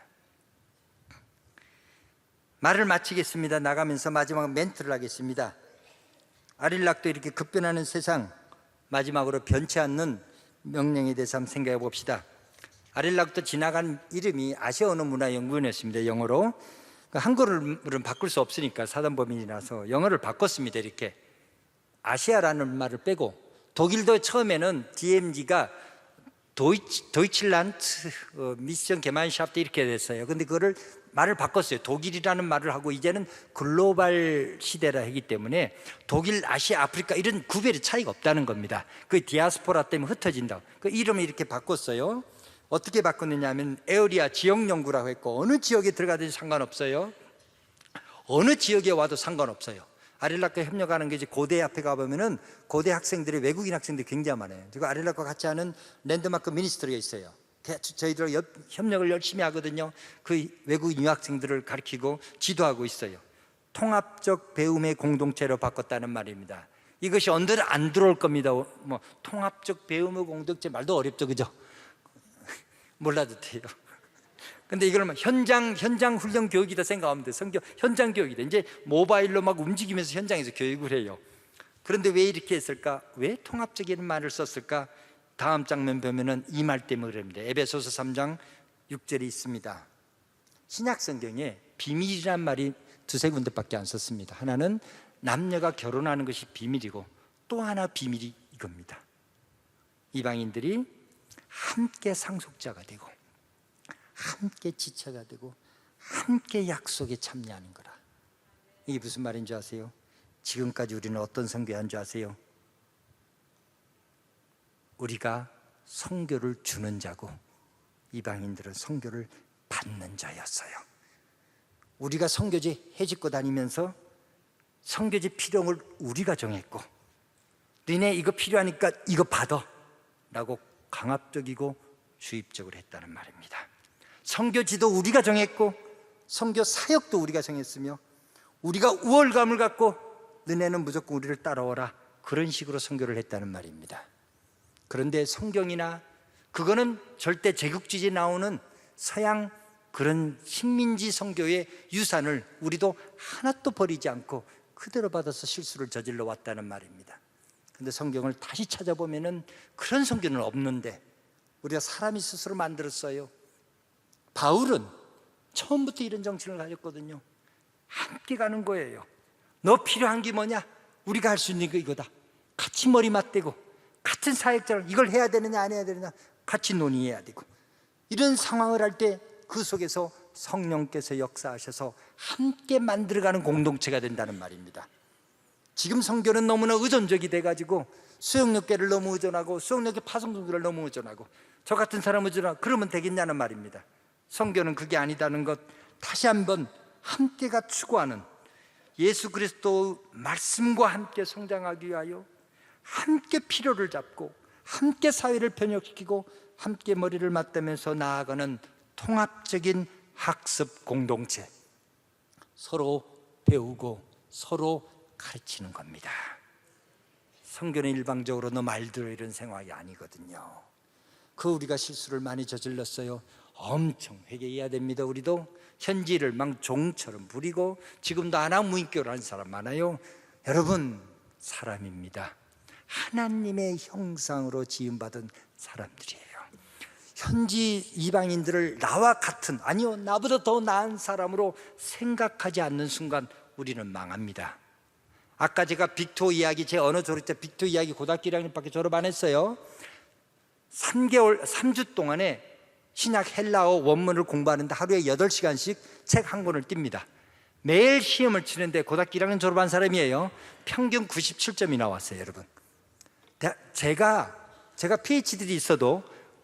Speaker 1: 말을 마치겠습니다. 나가면서 마지막 멘트를 하겠습니다. 아릴락도 이렇게 급변하는 세상, 마지막으로 변치 않는 명령에 대해서 한번 생각해 봅시다. 아릴락도 지나간 이름이 아시아 언어 문화연구원이었습니다. 영어로. 한글은 바꿀 수 없으니까 사단법인이라서 영어를 바꿨습니다. 이렇게 아시아라는 말을 빼고, 독일도 처음에는 DMZ가 도이칠란드 미션 게만샤프트 이렇게 됐어요. 근데 그거를 말을 바꿨어요. 독일이라는 말을 하고 이제는 글로벌 시대라 하기 때문에 독일, 아시아, 아프리카 이런 구별의 차이가 없다는 겁니다. 그 디아스포라 때문에 흩어진다고 그 이름을 이렇게 바꿨어요. 어떻게 바꿨느냐 하면 에어리아, 지역 연구라고 했고, 어느 지역에 들어가든지 상관없어요. 어느 지역에 와도 상관없어요. 아릴락과 협력하는 게 이제 고대 앞에 가보면은 고대 학생들이, 외국인 학생들이 굉장히 많아요. 그리고 아릴락과 같이 하는 랜드마크 미니스트리가 있어요. 저희들 협력을 열심히 하거든요. 그 외국인 유학생들을 가르치고 지도하고 있어요. 통합적 배움의 공동체로 바꿨다는 말입니다. 이것이 언제든 안 들어올 겁니다. 뭐 통합적 배움의 공동체 말도 어렵죠, 그죠? 몰라도 돼요. 근데 이걸 막 현장 훈련 교육이다 생각하면 돼. 현장 교육이다. 이제 모바일로 막 움직이면서 현장에서 교육을 해요. 그런데 왜 이렇게 했을까? 왜 통합적인 말을 썼을까? 다음 장면 보면은 이 말 때문에 그럽니다. 에베소서 3장 6절이 있습니다. 신약 성경에 비밀이란 말이 두세 군데밖에 안 썼습니다. 하나는 남녀가 결혼하는 것이 비밀이고, 또 하나 비밀이 이겁니다. 이방인들이 함께 상속자가 되고, 함께 지체가 되고, 함께 약속에 참여하는 거라. 이게 무슨 말인 줄 아세요? 지금까지 우리는 어떤 선교한 줄 아세요? 우리가 선교를 주는 자고, 이방인들은 선교를 받는 자였어요. 우리가 선교지 해집고 다니면서 선교지 필요를 우리가 정했고, 너네 이거 필요하니까 이거 받아 라고 강압적이고 주입적으로 했다는 말입니다. 선교지도 우리가 정했고, 선교 사역도 우리가 정했으며, 우리가 우월감을 갖고 너네는 무조건 우리를 따라오라, 그런 식으로 선교를 했다는 말입니다. 그런데 성경이나 그거는 절대 제국주의에 나오는 서양 그런 식민지 선교의 유산을 우리도 하나도 버리지 않고 그대로 받아서 실수를 저질러 왔다는 말입니다. 그런데 성경을 다시 찾아보면은 그런 선교는 없는데 우리가 사람이 스스로 만들었어요. 바울은 처음부터 이런 정신을 가졌거든요. 함께 가는 거예요. 너 필요한 게 뭐냐? 우리가 할 수 있는 거 이거다. 같이 머리 맞대고, 같은 사역자를 이걸 해야 되느냐 안 해야 되느냐 같이 논의해야 되고, 이런 상황을 할 때 그 속에서 성령께서 역사하셔서 함께 만들어가는 공동체가 된다는 말입니다. 지금 선교는 너무나 의존적이 돼가지고 수용력계를 너무 의존하고, 수용력계 파송선교를 너무 의존하고, 저 같은 사람 의존하고 그러면 되겠냐는 말입니다. 선교는 그게 아니다는 것 다시 한번 함께가 추구하는, 예수 그리스도 말씀과 함께 성장하기 위하여 함께 필요를 잡고, 함께 사회를 변혁시키고, 함께 머리를 맞대면서 나아가는 통합적인 학습 공동체, 서로 배우고 서로 가르치는 겁니다. 선교는 일방적으로 너 말 들어 이런 생각이 아니거든요. 그 우리가 실수를 많이 저질렀어요. 엄청 회개해야 됩니다. 우리도 현지를 막 종처럼 부리고 지금도 안하무인교를 하는 사람 많아요. 여러분, 사람입니다. 하나님의 형상으로 지음받은 사람들이에요. 현지 이방인들을 나와 같은, 아니요 나보다 더 나은 사람으로 생각하지 않는 순간 우리는 망합니다. 아까 제가 빅토 이야기, 제 언어 졸업 때 빅토 이야기 고등학교 1학년밖에 졸업 안 했어요. 3주 동안에 신약 헬라어 원문을 공부하는데 하루에 8시간씩 책 한 권을 띱니다. 매일 시험을 치는데 고등학교 1학년 졸업한 사람이에요. 평균 97점이 나왔어요. 여러분, 제가 PhD들이 있어도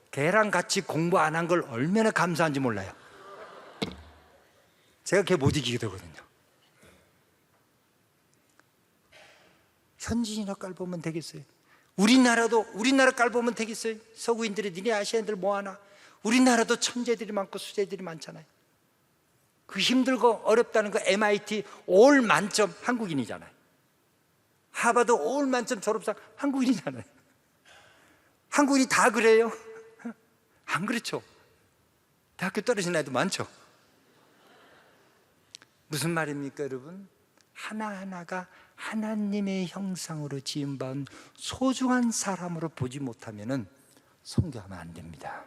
Speaker 1: 걔랑 같이 공부 안 한 걸 얼마나 감사한지 몰라요. 제가 걔 못 이기게 되거든요. 현지인이나 깔보면 되겠어요? 우리나라 깔보면 되겠어요? 서구인들이 니네 아시아인들 뭐하나? 우리나라도 천재들이 많고 수재들이 많잖아요. 그 힘들고 어렵다는 거 MIT 올 만점 한국인이잖아요. 하버드 올 만점 졸업생 한국인이잖아요. 한국인이 다 그래요? 안 그렇죠? 대학교 떨어진 애도 많죠. 무슨 말입니까 여러분? 하나하나가 하나님의 형상으로 지음받은 소중한 사람으로 보지 못하면 선교하면 안 됩니다.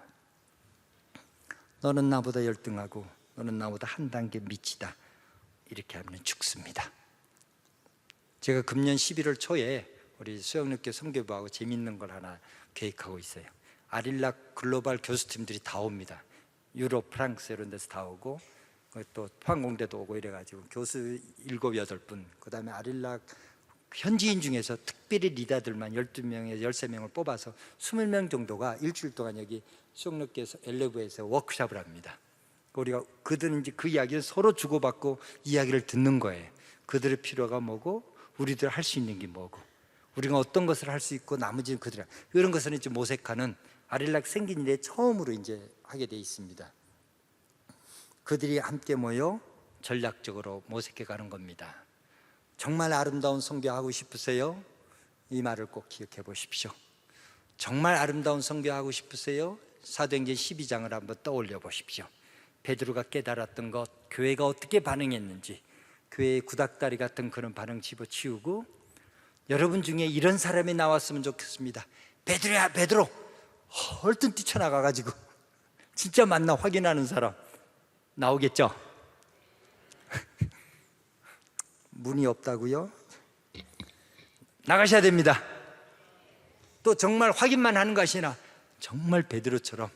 Speaker 1: 너는 나보다 열등하고 너는 나보다 한 단계 밑이다, 이렇게 하면 죽습니다. 제가 금년 11월 초에 우리 수영역교 선교부하고 재밌는 걸 하나 계획하고 있어요. 아릴락 글로벌 교수팀들이 다 옵니다. 유럽, 프랑스 이런 데서 다 오고 또 포항공대도 오고 이래가지고 교수 7, 8분, 그 다음에 아릴락 현지인 중에서 특별히 리더들만 12명에서 13명을 뽑아서 20명 정도가 일주일 동안 여기 수영역교에서 엘레브에서 워크숍을 합니다. 우리가 그들은 이제 그 이야기를 서로 주고받고 이야기를 듣는 거예요. 그들의 필요가 뭐고 우리들 할 수 있는 게 뭐고 우리가 어떤 것을 할 수 있고 나머지는 그들, 이런 것을 이제 모색하는 아릴락 생긴 이래 처음으로 이제 하게 돼 있습니다. 그들이 함께 모여 전략적으로 모색해 가는 겁니다. 정말 아름다운 선교하고 싶으세요? 이 말을 꼭 기억해 보십시오. 정말 아름다운 선교하고 싶으세요? 사도행전 12장을 한번 떠올려 보십시오. 베드로가 깨달았던 것, 교회가 어떻게 반응했는지, 교회의 구닥다리 같은 그런 반응 집어치우고, 여러분 중에 이런 사람이 나왔으면 좋겠습니다. 베드로야 베드로, 얼른 뛰쳐나가가지고 진짜 맞나 확인하는 사람 나오겠죠? 문이 없다고요? 나가셔야 됩니다. 또 정말 확인만 하는 것이나 정말 베드로처럼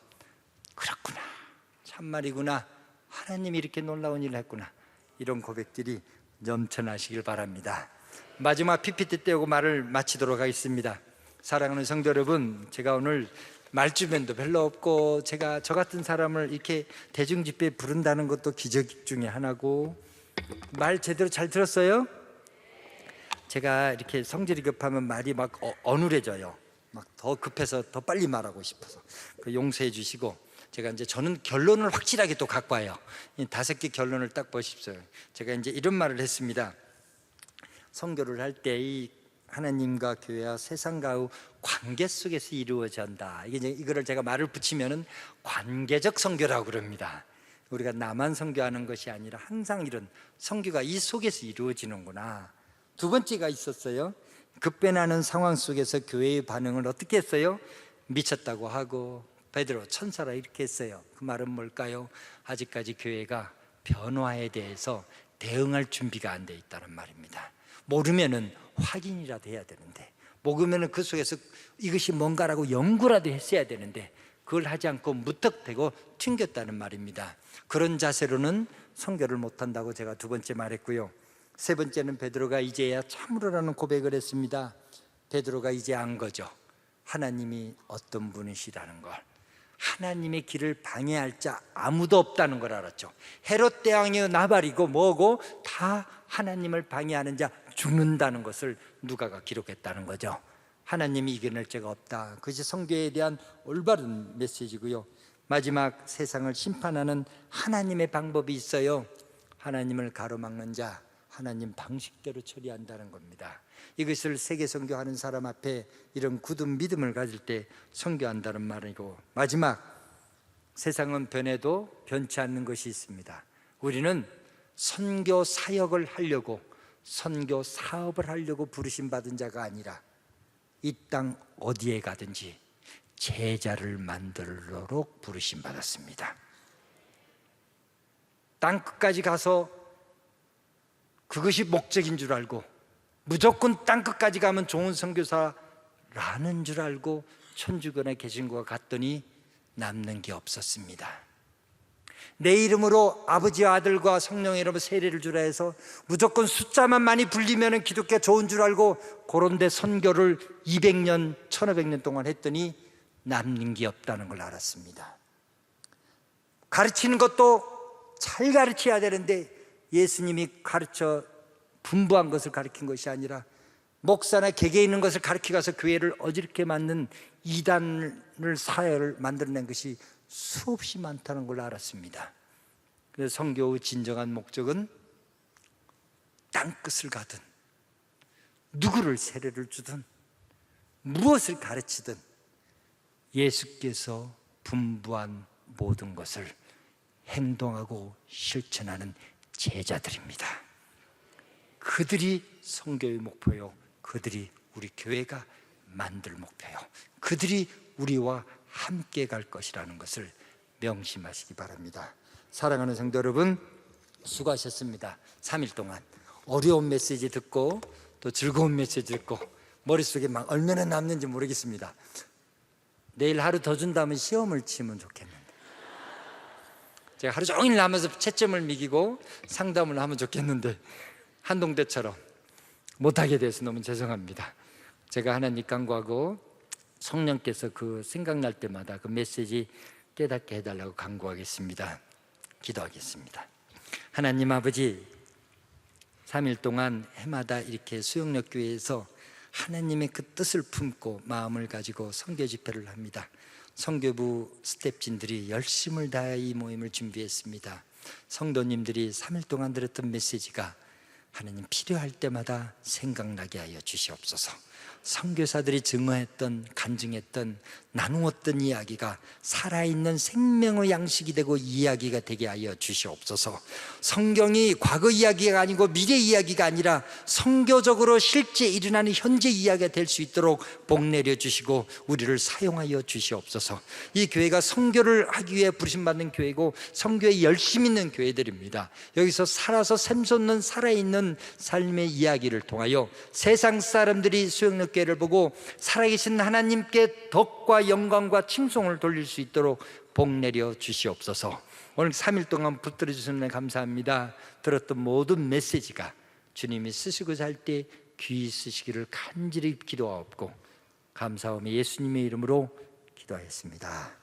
Speaker 1: 그렇구나, 참말이구나, 하나님이 이렇게 놀라운 일을 했구나, 이런 고백들이 넘쳐나시길 바랍니다. 마지막 PPT 떼고 말을 마치도록 하겠습니다. 사랑하는 성도 여러분, 제가 오늘 말주변도 별로 없고 제가 저 같은 사람을 이렇게 대중집회에 부른다는 것도 기적 중에 하나고, 말 제대로 잘 들었어요? 제가 이렇게 성질이 급하면 말이 막 어눌해져요. 막 더 급해서 더 빨리 말하고 싶어서 용서해 주시고, 제가 이제 저는 결론을 확실하게 또 갖고 와요. 이 5개 결론을 딱 보십시오. 제가 이제 이런 말을 했습니다. 선교를 할 때 이 하나님과 교회와 세상과의 관계 속에서 이루어져야 한다. 이거를 제가 말을 붙이면은 관계적 선교라고 그럽니다. 우리가 나만 선교하는 것이 아니라 항상 이런 선교가 이 속에서 이루어지는구나. 두 번째가 있었어요. 급변하는 상황 속에서 교회의 반응을 어떻게 했어요? 미쳤다고 하고 베드로 천사라 이렇게 했어요. 그 말은 뭘까요? 아직까지 교회가 변화에 대해서 대응할 준비가 안 돼 있다는 말입니다. 모르면은 확인이라도 해야 되는데, 모르면은 그 속에서 이것이 뭔가라고 연구라도 했어야 되는데 그걸 하지 않고 무턱대고 튕겼다는 말입니다. 그런 자세로는 선교를 못한다고 제가 두 번째 말했고요. 세 번째는 베드로가 이제야 참으로라는 고백을 했습니다. 베드로가 이제 안 거죠. 하나님이 어떤 분이시라는 걸, 하나님의 길을 방해할 자 아무도 없다는 걸 알았죠. 헤롯 대왕이요 나발이고 뭐고 다 하나님을 방해하는 자 죽는다는 것을 누가가 기록했다는 거죠. 하나님이 이겨낼 자가 없다. 그것이 선교에 대한 올바른 메시지고요. 마지막, 세상을 심판하는 하나님의 방법이 있어요. 하나님을 가로막는 자, 하나님 방식대로 처리한다는 겁니다. 이것을 세계 선교하는 사람 앞에 이런 굳은 믿음을 가질 때 선교한다는 말이고, 마지막, 세상은 변해도 변치 않는 것이 있습니다. 우리는 선교 사역을 하려고, 선교 사업을 하려고 부르심 받은 자가 아니라 이 땅 어디에 가든지 제자를 만들도록 부르심 받았습니다. 땅 끝까지 가서 그것이 목적인 줄 알고, 무조건 땅 끝까지 가면 좋은 선교사라는 줄 알고 천주권에 계신 것 같더니 남는 게 없었습니다. 내 이름으로 아버지와 아들과 성령의 이름으로 세례를 주라 해서 무조건 숫자만 많이 불리면 기독교가 좋은 줄 알고 그런 데 선교를 200년, 1500년 동안 했더니 남는 게 없다는 걸 알았습니다. 가르치는 것도 잘 가르쳐야 되는데 예수님이 가르쳐 분부한 것을 가르친 것이 아니라 목사나 객에 있는 것을 가르쳐 가서 교회를 어지럽게 만든 이단을, 사회를 만들어낸 것이 수없이 많다는 걸 알았습니다. 그래서 선교의 진정한 목적은 땅끝을 가든 누구를 세례를 주든 무엇을 가르치든 예수께서 분부한 모든 것을 행동하고 실천하는 제자들입니다. 그들이 선교의 목표요, 그들이 우리 교회가 만들 목표요, 그들이 우리와 함께 갈 것이라는 것을 명심하시기 바랍니다. 사랑하는 성도 여러분, 수고하셨습니다. 3일 동안 어려운 메시지 듣고 또 즐거운 메시지 듣고 머릿속에 막 얼마나 남는지 모르겠습니다. 내일 하루 더 준다면 시험을 치면 좋겠는데, 제가 하루 종일 남아서 채점을 미기고 상담을 하면 좋겠는데 한동대처럼 못하게 돼서 너무 죄송합니다. 제가 하나님 간구하고 성령께서 그 생각날 때마다 그 메시지 깨닫게 해달라고 간구하겠습니다. 기도하겠습니다. 하나님 아버지, 3일 동안 해마다 이렇게 수영역 교회에서 하나님의 그 뜻을 품고 마음을 가지고 선교 집회를 합니다. 선교부 스태프진들이 열심을 다해 이 모임을 준비했습니다. 성도님들이 3일 동안 들었던 메시지가 하나님 필요할 때마다 생각나게 하여 주시옵소서. 선교사들이 증언했던, 간증했던, 나누었던 이야기가 살아있는 생명의 양식이 되고 이야기가 되게 하여 주시옵소서. 성경이 과거 이야기가 아니고 미래 이야기가 아니라 선교적으로 실제 일어나는 현재 이야기가 될 수 있도록 복 내려 주시고 우리를 사용하여 주시옵소서. 이 교회가 선교를 하기 위해 부르심받는 교회고 선교에 열심 있는 교회들입니다. 여기서 살아서 샘솟는 살아있는 삶의 이야기를 통하여 세상 사람들이 수영역 교회를 보고 살아계신 하나님께 덕과 영광과 칭송을 돌릴 수 있도록 복 내려 주시옵소서. 오늘 3일 동안 붙들어 주시는 감사합니다. 들었던 모든 메시지가 주님이 쓰시고자 할 때 귀히 쓰시기를 간절히 기도하옵고 감사하며 예수님의 이름으로 기도하였습니다.